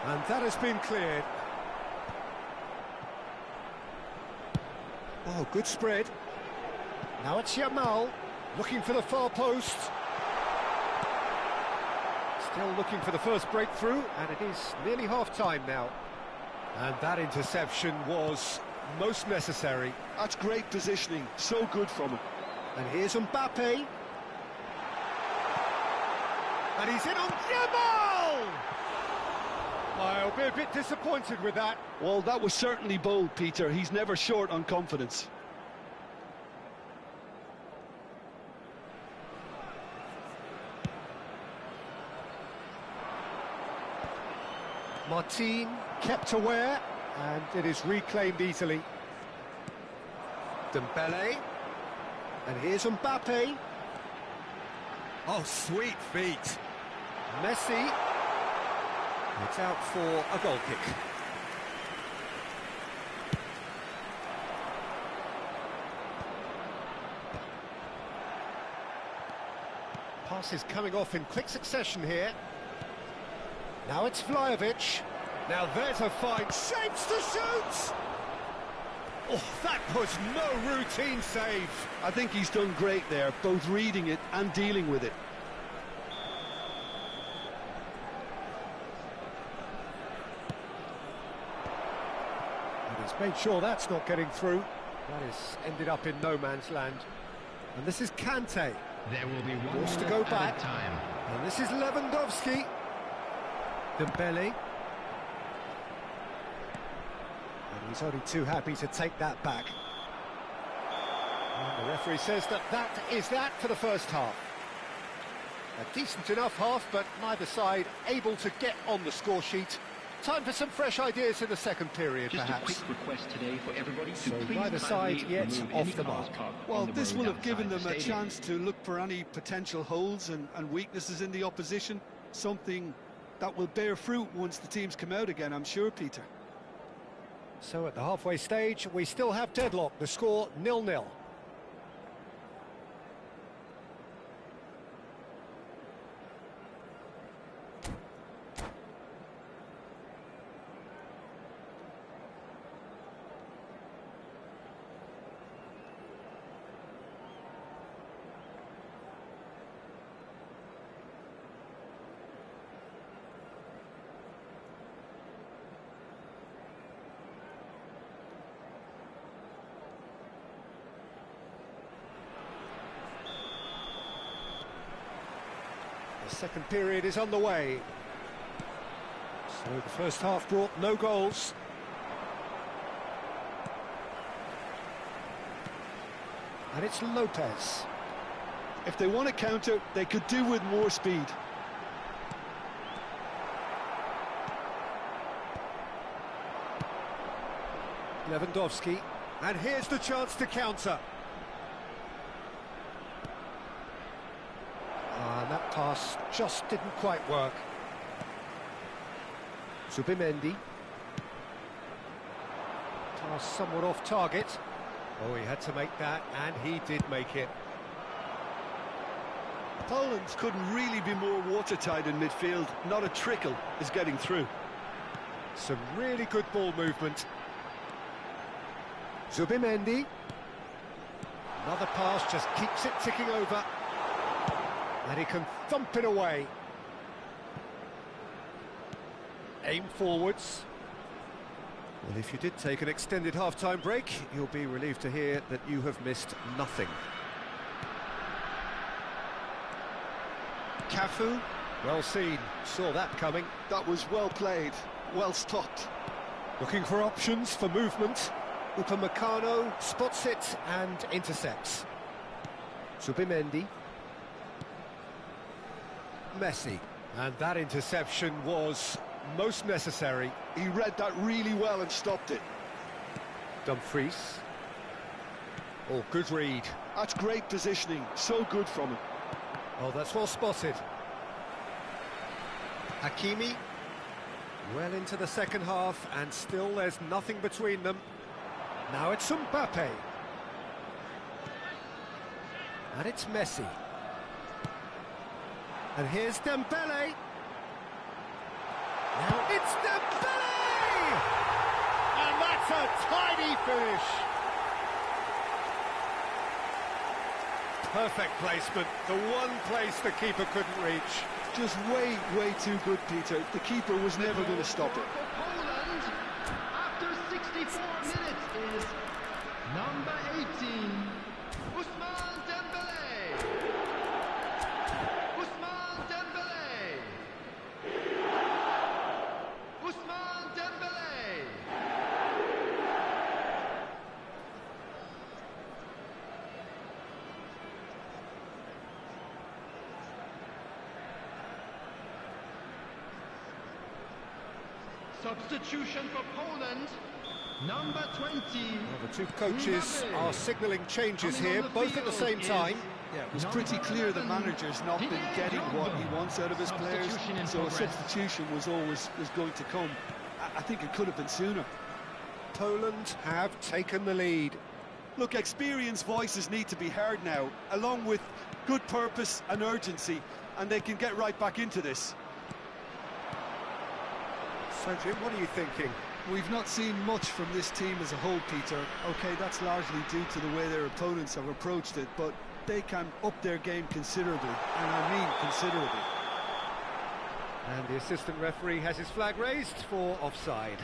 And that has been cleared. Oh, good spread. Now it's Yamal, looking for the far post. Still looking for the first breakthrough, and it is nearly half-time now. And that interception was most necessary. That's great positioning, so good from him. And here's Mbappe. And he's in on Yamal! I'll be a bit disappointed with that. Well, that was certainly bold, Peter. He's never short on confidence. Martin kept aware, and it is reclaimed easily. Dembele, and here's Mbappe. Oh, sweet feet. Messi. It's out for a goal kick. Passes coming off in quick succession here. Now it's Vlahovic. Now there's a fine shapes to shoot! Oh, that was no routine save. I think he's done great there, both reading it and dealing with it. And he's made sure that's not getting through. That has ended up in no man's land. And this is Kante. There will be one Forced to more go back. added time. And this is Lewandowski. Dembele. And he's only too happy to take that back. And the referee says that that is that for the first half. A decent enough half, but neither side able to get on the score sheet. Time for some fresh ideas in the second period, Just perhaps. a quick request today for everybody to So please neither side kindly yet remove off any the cars mark. parked Well, on the this road will have given outside them the a stadium. chance to look for any potential holes and weaknesses in the opposition, something that will bear fruit once the teams come out again, I'm sure, Peter. So at the halfway stage, we still have deadlock. The score 0-0. The second period is on the way. So the first half brought no goals. And it's Lopez. If they want to counter, they could do with more speed. Lewandowski. And here's the chance to counter. And that pass just didn't quite work. Zubimendi. Pass somewhat off target. Oh, he had to make that, and he did make it. Poland couldn't really be more watertight in midfield. Not a trickle is getting through. Some really good ball movement. Zubimendi. Another pass just keeps it ticking over. And he can thump it away. Aim forwards. Well, if you did take an extended half-time break, you'll be relieved to hear that you have missed nothing. Cafu, well seen, saw that coming. That was well played, well stopped. Looking for options for movement. Upamecano spots it and intercepts. Zubimendi. Messi. And that interception was most necessary. He read that really well and stopped it. Dumfries. Oh, good read. That's great positioning, so good from him. Oh, that's well spotted. Hakimi. Well into the second half, and still there's nothing between them. Now it's Mbappe. And it's Messi. And here's Dembele. Now it's Dembele! And that's a tidy finish. Perfect placement, the one place the keeper couldn't reach. Just way, way too good, Peter. The keeper was never going to stop it. For Poland, after 64 minutes, is number 18, Ousmane Dembele. Ousmane Dembele. Ousmane Dembele. Substitution for Poland, number 20. Well, the two coaches are signalling changes here, both at the same time. Yeah, it was pretty clear the manager's not been getting what he wants out of his players, so a substitution was going to come. I think it could have been sooner. Poland have taken the lead. Look, experienced voices need to be heard now, along with good purpose and urgency, and they can get right back into this. So, Jim, what are you thinking? We've not seen much from this team as a whole, Peter. OK, that's largely due to the way their opponents have approached it, but they can up their game considerably, and I mean considerably. And the assistant referee has his flag raised for offside.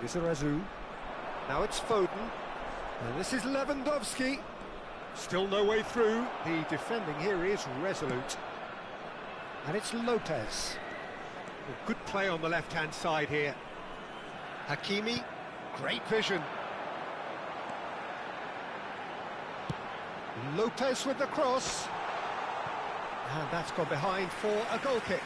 Lizarazu. Now it's Foden. And this is Lewandowski. Still no way through. The defending here is resolute. And it's Lopez. Well, good play on the left-hand side here. Hakimi, great vision. Lopez with the cross. And that's gone behind for a goal kick.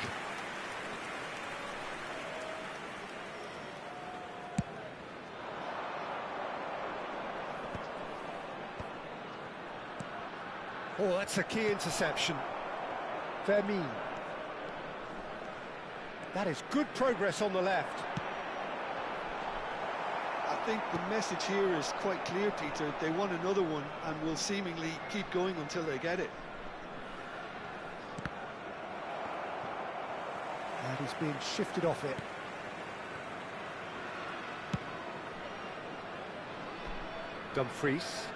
Oh, that's a key interception. Vermeer. That is good progress on the left. I think the message here is quite clear, Peter. They want another one and will seemingly keep going until they get it. And he's being shifted off it. Dumfries.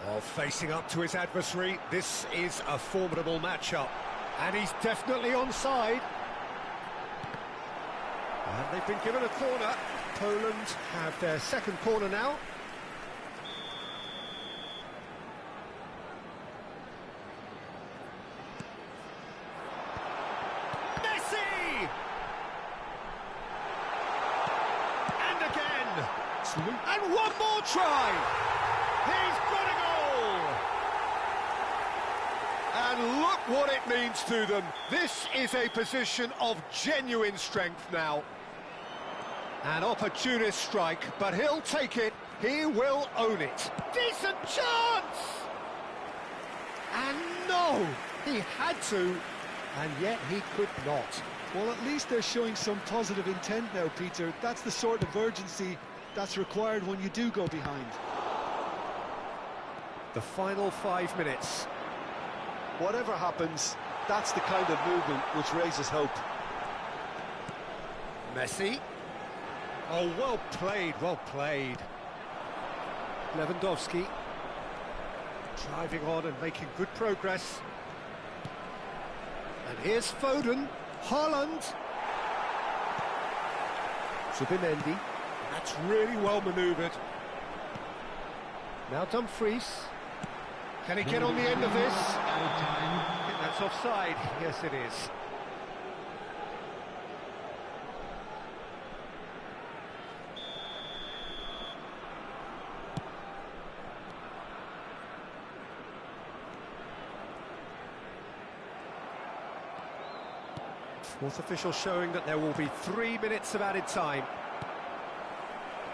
Oh, facing up to his adversary, this is a formidable matchup. And he's definitely onside. And they've been given a corner. Poland have their second corner now. Messi! And again! And one more try! He's got a goal! And look what it means to them. This is a position of genuine strength now. An opportunist strike, but he'll take it. He will own it. Decent chance! And no, he had to, and yet he could not. Well, at least they're showing some positive intent now, Peter. That's the sort of urgency that's required when you do go behind. The final 5 minutes. Whatever happens, that's the kind of movement which raises hope. Messi. Oh, well played, well played. Lewandowski. Driving on and making good progress. And here's Foden. Haaland. Zubimendi. That's really well manoeuvred. Now Dumfries. Can he get on the end of this? I think that's offside. Yes, it is. Fourth official showing that there will be 3 minutes of added time.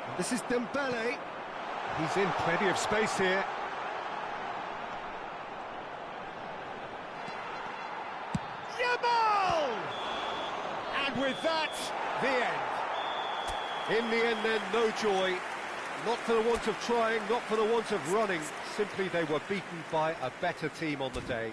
And this is Dembele. He's in plenty of space here. Yamal! And with that, the end. In the end then, no joy. Not for the want of trying, not for the want of running. Simply they were beaten by a better team on the day.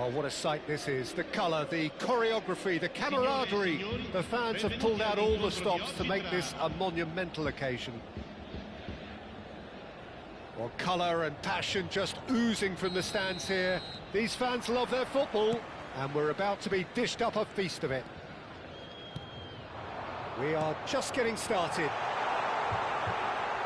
Oh, what a sight this is. The colour, the choreography, the camaraderie. The fans have pulled out all the stops to make this a monumental occasion. Well, colour and passion just oozing from the stands here. These fans love their football, and we're about to be dished up a feast of it. We are just getting started.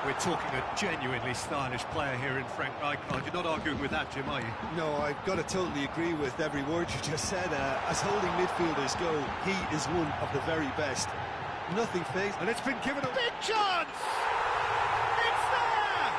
We're talking a genuinely stylish player here in Frank Rijkaard. You're not arguing with that, Jim, are you? No, I've got to totally agree with every word you just said. As holding midfielders go, he is one of the very best. Nothing phased. And it's been given a big chance! It's there!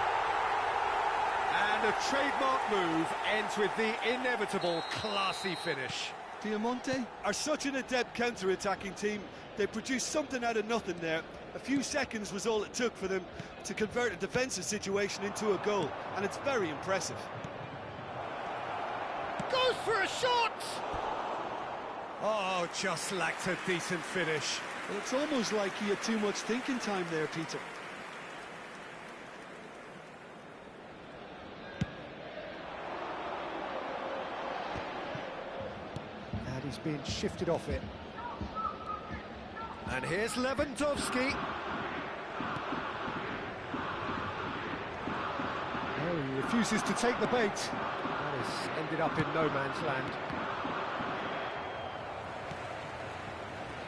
And a trademark move ends with the inevitable classy finish. Diamante are such an adept counter-attacking team. They produced something out of nothing there. A few seconds was all it took for them to convert a defensive situation into a goal, and it's very impressive. Goes for a shot! Oh, just lacked a decent finish. Well, it's almost like he had too much thinking time there, Peter. And he's being shifted off it. And here's Lewandowski. Oh, he refuses to take the bait. That has ended up in no man's land.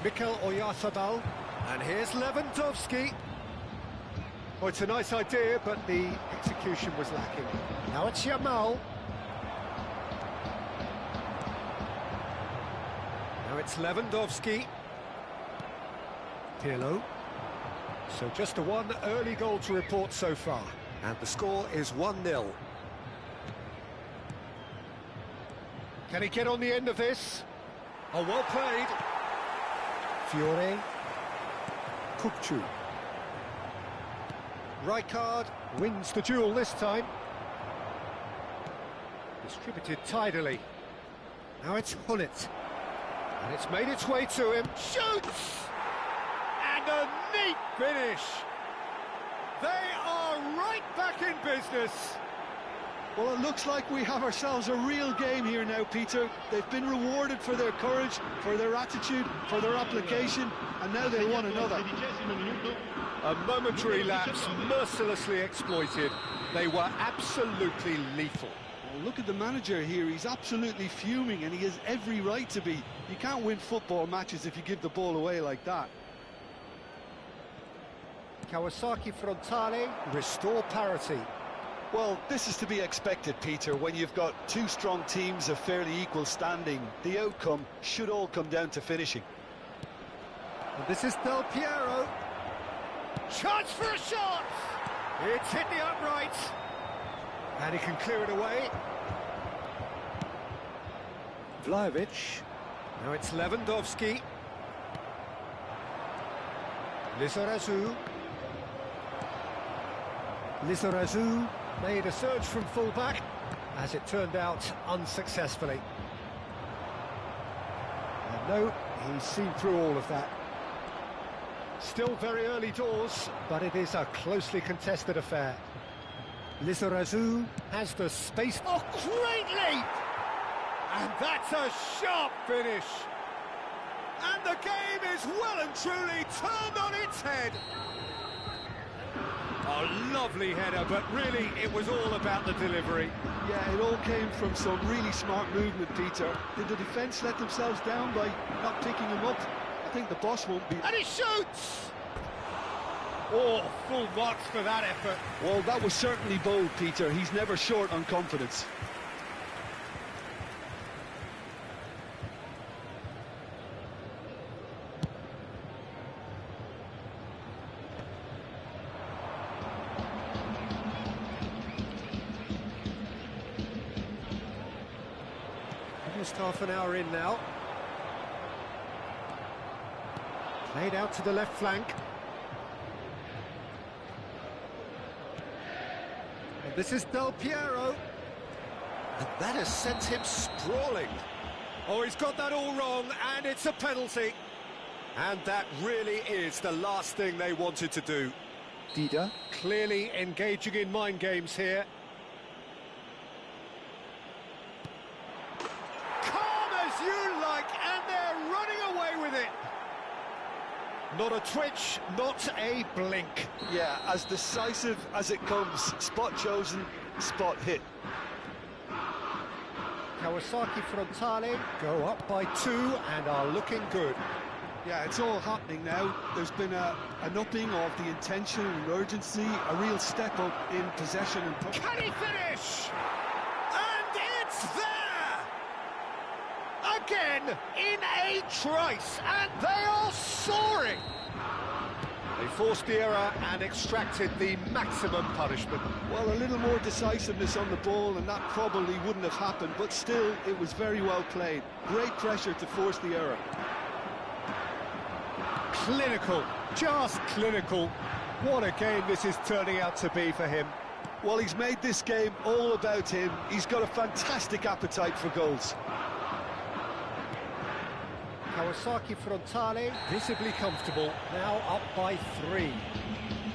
Mikel Oyarzabal. And here's Lewandowski. Oh, it's a nice idea, but the execution was lacking. Now it's Yamal. Now it's Lewandowski. Pirlo. So just a one early goal to report so far. And the score is 1-0. Can he get on the end of this? Oh, well played. Fiore. Kukçu. Rijkaard wins the duel this time. Distributed tidily. Now it's Hullet. And it's made its way to him. Shoots! And a neat finish. They are right back in business. Well, it looks like we have ourselves a real game here now, Peter. They've been rewarded for their courage, for their attitude, for their application, and now they want another. A momentary lapse, mercilessly exploited. They were absolutely lethal. Well, look at the manager here. He's absolutely fuming, and he has every right to be. You can't win football matches if you give the ball away like that. Kawasaki Frontale, restore parity. Well, this is to be expected, Peter. When you've got two strong teams of fairly equal standing, the outcome should all come down to finishing. And this is Del Piero. Chance for a shot! It's hit the upright. And he can clear it away. Vlahovic. Now it's Lewandowski. Lizarazu. Lizarazu made a surge from full-back, as it turned out unsuccessfully. And no, he's seen through all of that. Still very early doors, but it is a closely contested affair. Lizarazu has the space. Oh, great leap! And that's a sharp finish. And the game is well and truly turned on its head. A lovely header, but really it was all about the delivery. Yeah, it all came from some really smart movement, Peter. Did the defence let themselves down by not picking him up? I think the boss won't be... And he shoots! Oh, full marks for that effort. Well, that was certainly bold, Peter. He's never short on confidence. Just half an hour in now. Played out to the left flank. And this is Del Piero. And that has sent him sprawling. Oh, he's got that all wrong, and it's a penalty. And that really is the last thing they wanted to do. Dida. Clearly engaging in mind games here. Not a twitch, not a blink. Yeah, as decisive as it comes. Spot chosen, spot hit. Kawasaki Frontale go up by 2 and are looking good. Yeah, it's all happening now. There's been an upping of the intention and urgency, a real step up in possession and... Can he finish? And it's there! Again, in a trice, and they are soaring! They forced the error and extracted the maximum punishment. Well, a little more decisiveness on the ball, and that probably wouldn't have happened, but still, it was very well played. Great pressure to force the error. Clinical, just clinical. What a game this is turning out to be for him. Well, he's made this game all about him. He's got a fantastic appetite for goals. Kawasaki Frontale, visibly comfortable, now up by 3.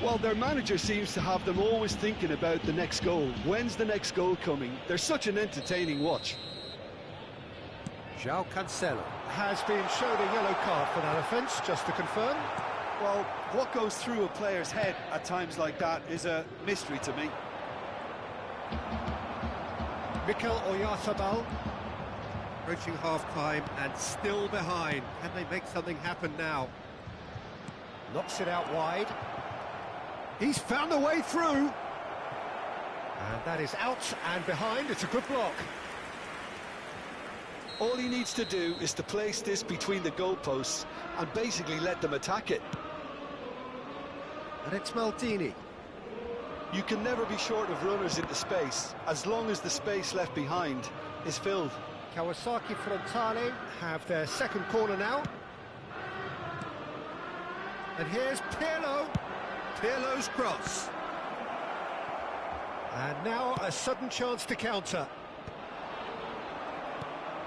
Well, their manager seems to have them always thinking about the next goal. When's the next goal coming? They're such an entertaining watch. João Cancelo has been shown a yellow card for that offence, just to confirm. Well, what goes through a player's head at times like that is a mystery to me. Mikel Oyarzabal. Approaching half-time and still behind. Can they make something happen now? Knocks it out wide. He's found a way through. And that is out and behind. It's a good block. All he needs to do is to place this between the goalposts and basically let them attack it. And it's Maldini. You can never be short of runners into space, as long as the space left behind is filled. Kawasaki Frontale have their second corner now. And here's Pirlo. Pirlo's cross. And now a sudden chance to counter.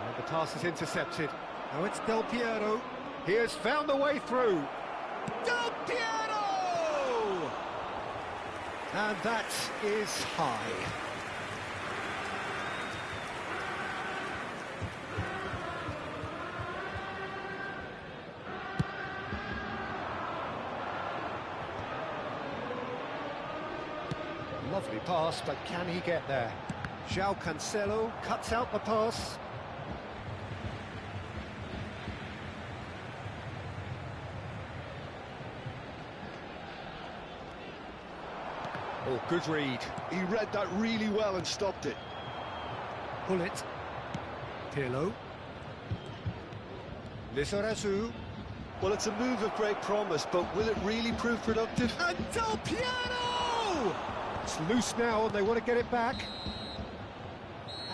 And the pass is intercepted. Now it's Del Piero. He has found a way through. Del Piero! And that is high. Lovely pass, but can he get there? João Cancelo cuts out the pass. Oh, good read. He read that really well and stopped it. Pull it. Pirlo. Lizarazu. Well, it's a move of great promise, but will it really prove productive? And Del Piero! It's loose now and they want to get it back.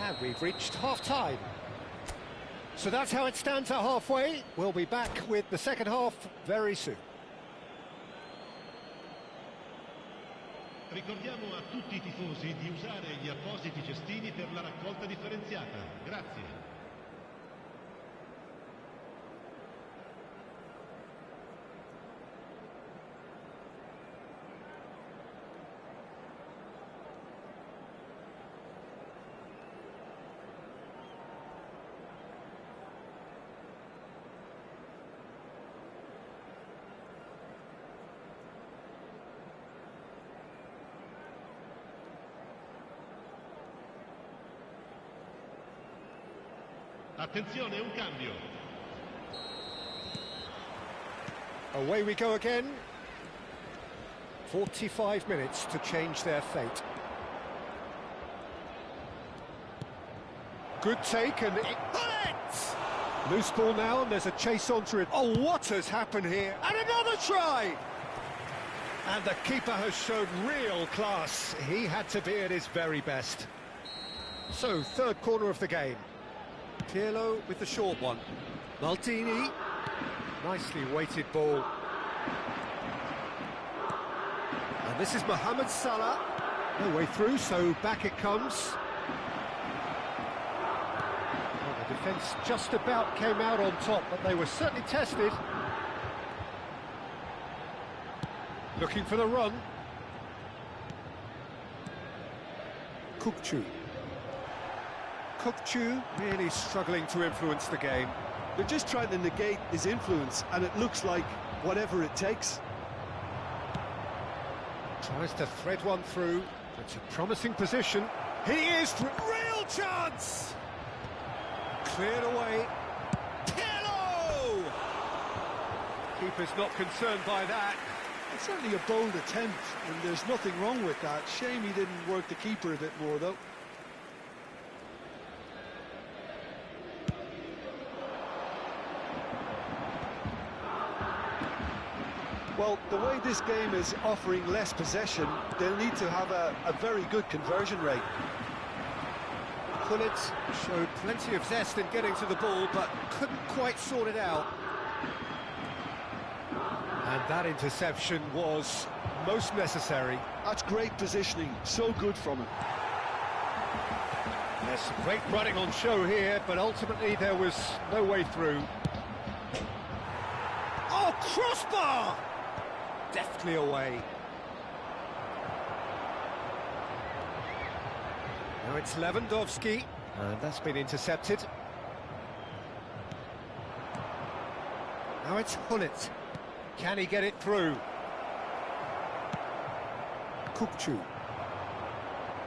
And we've reached half-time. So that's how it stands at halfway. We'll be back with the second half very soon. Ricordiamo a tutti i tifosi di usare gli appositi cestini per la raccolta differenziata. Grazie. Attenzione, un cambio. Away we go again. 45 minutes to change their fate. Good take and it... Loose ball now and there's a chase onto it. Oh, what has happened here? And another try! And the keeper has shown real class. He had to be at his very best. So, third corner of the game. Pirlo with the short one. Maldini. Nicely weighted ball. And this is Mohamed Salah. No way through, so back it comes. Well, the defence just about came out on top, but they were certainly tested. Looking for the run. Kukçu. Kukçu really struggling to influence the game. They're just trying to negate his influence, and it looks like whatever it takes. Tries to thread one through. It's a promising position. He is... Real chance! Cleared away. Pirlo! Keeper's not concerned by that. It's certainly a bold attempt, and there's nothing wrong with that. Shame he didn't work the keeper a bit more, though. Well, the way this game is offering less possession, they'll need to have a very good conversion rate. Gullit showed plenty of zest in getting to the ball, but couldn't quite sort it out. And that interception was most necessary. That's great positioning, so good from him. There's some great running on show here, but ultimately there was no way through. Oh, crossbar! Deftly away. Now it's Lewandowski, and that's been intercepted. Now it's Gullit. Can he get it through? Kupcu.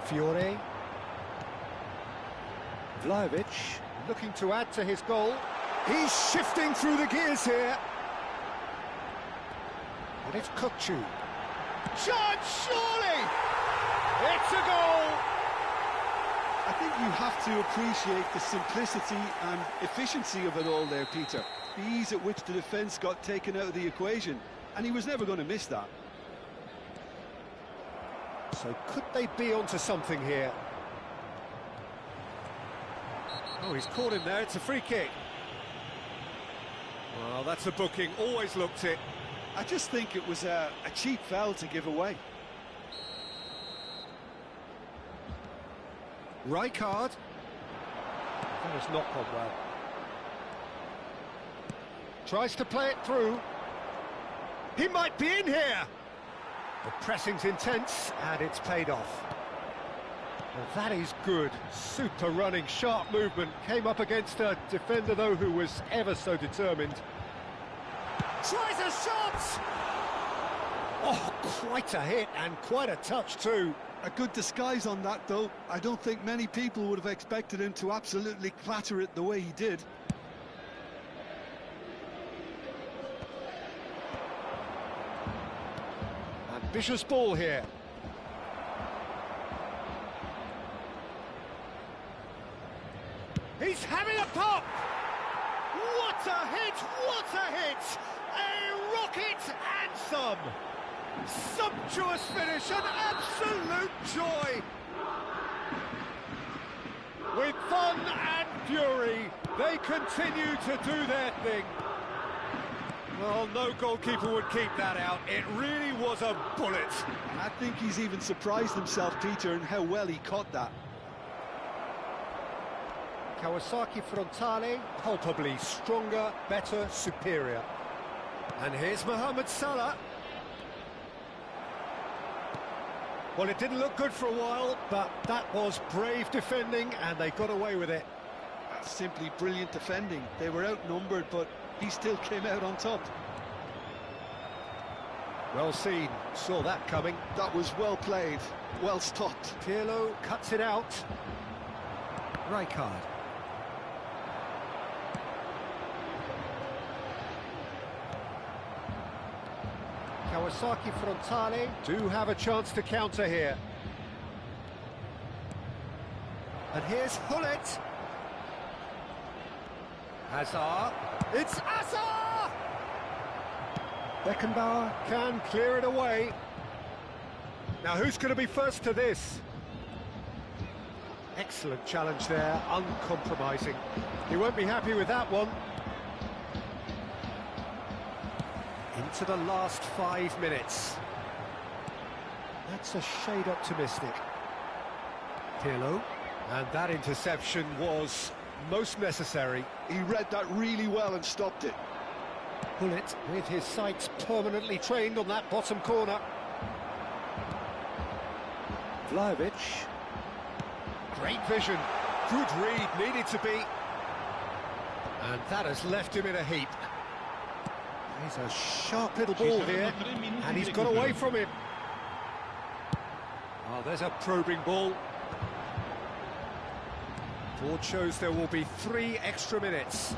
Fiore. Vlahovic looking to add to his goal. He's shifting through the gears here. And it's Kupcu. Chance, surely! It's a goal! I think you have to appreciate the simplicity and efficiency of it all there, Peter. The ease at which the defence got taken out of the equation, and he was never going to miss that. So could they be onto something here? Oh, he's caught him there, it's a free kick. Well, that's a booking, always looked it. I just think it was a cheap foul to give away. Rijkaard. That has not gone well. Tries to play it through. He might be in here! The pressing's intense, and it's paid off. Well, that is good. Super running, sharp movement. Came up against a defender, though, who was ever so determined. Tries a shot! Oh, quite a hit, and quite a touch, too. A good disguise on that, though. I don't think many people would have expected him to absolutely clatter it the way he did. Ambitious ball here. He's having a pop! What a hit! What a hit! A rocket and some! Sumptuous finish, an absolute joy! With fun and fury, they continue to do their thing. Well, no goalkeeper would keep that out. It really was a bullet. I think he's even surprised himself, Peter, in how well he caught that. Kawasaki Frontale, palpably stronger, better, superior. And here's Mohamed Salah. Well, it didn't look good for a while, but that was brave defending, and they got away with it. That's simply brilliant defending. They were outnumbered, but he still came out on top. Well seen, saw that coming. That was well played, well stopped. Pirlo cuts it out. Rijkaard. Kawasaki Frontale do have a chance to counter here. And here's Gullit. Hazard. It's Hazard! Beckenbauer can clear it away. Now who's going to be first to this? Excellent challenge there, uncompromising. He won't be happy with that one. Into the last 5 minutes. That's a shade optimistic. Pirlo. And that interception was most necessary. He read that really well and stopped it. Gullit with his sights permanently trained on that bottom corner. Vlahovic. Great vision. Good read, needed to be. And that has left him in a heap. He's a sharp little ball here, and he's got away from him. Oh, there's a probing ball. Board shows there will be 3 extra minutes.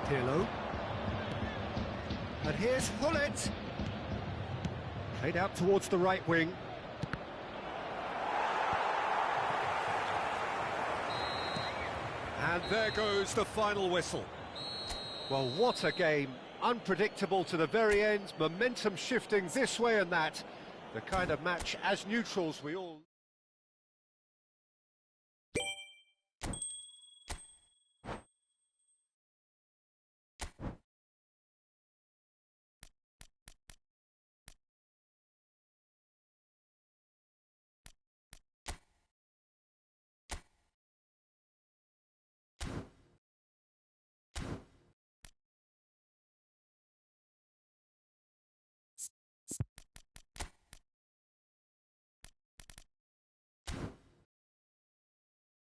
Pirlo. And here's Hullet. Played out towards the right wing. And there goes the final whistle. Well, what a game. Unpredictable to the very end, momentum shifting this way and that. The kind of match, as neutrals, we all...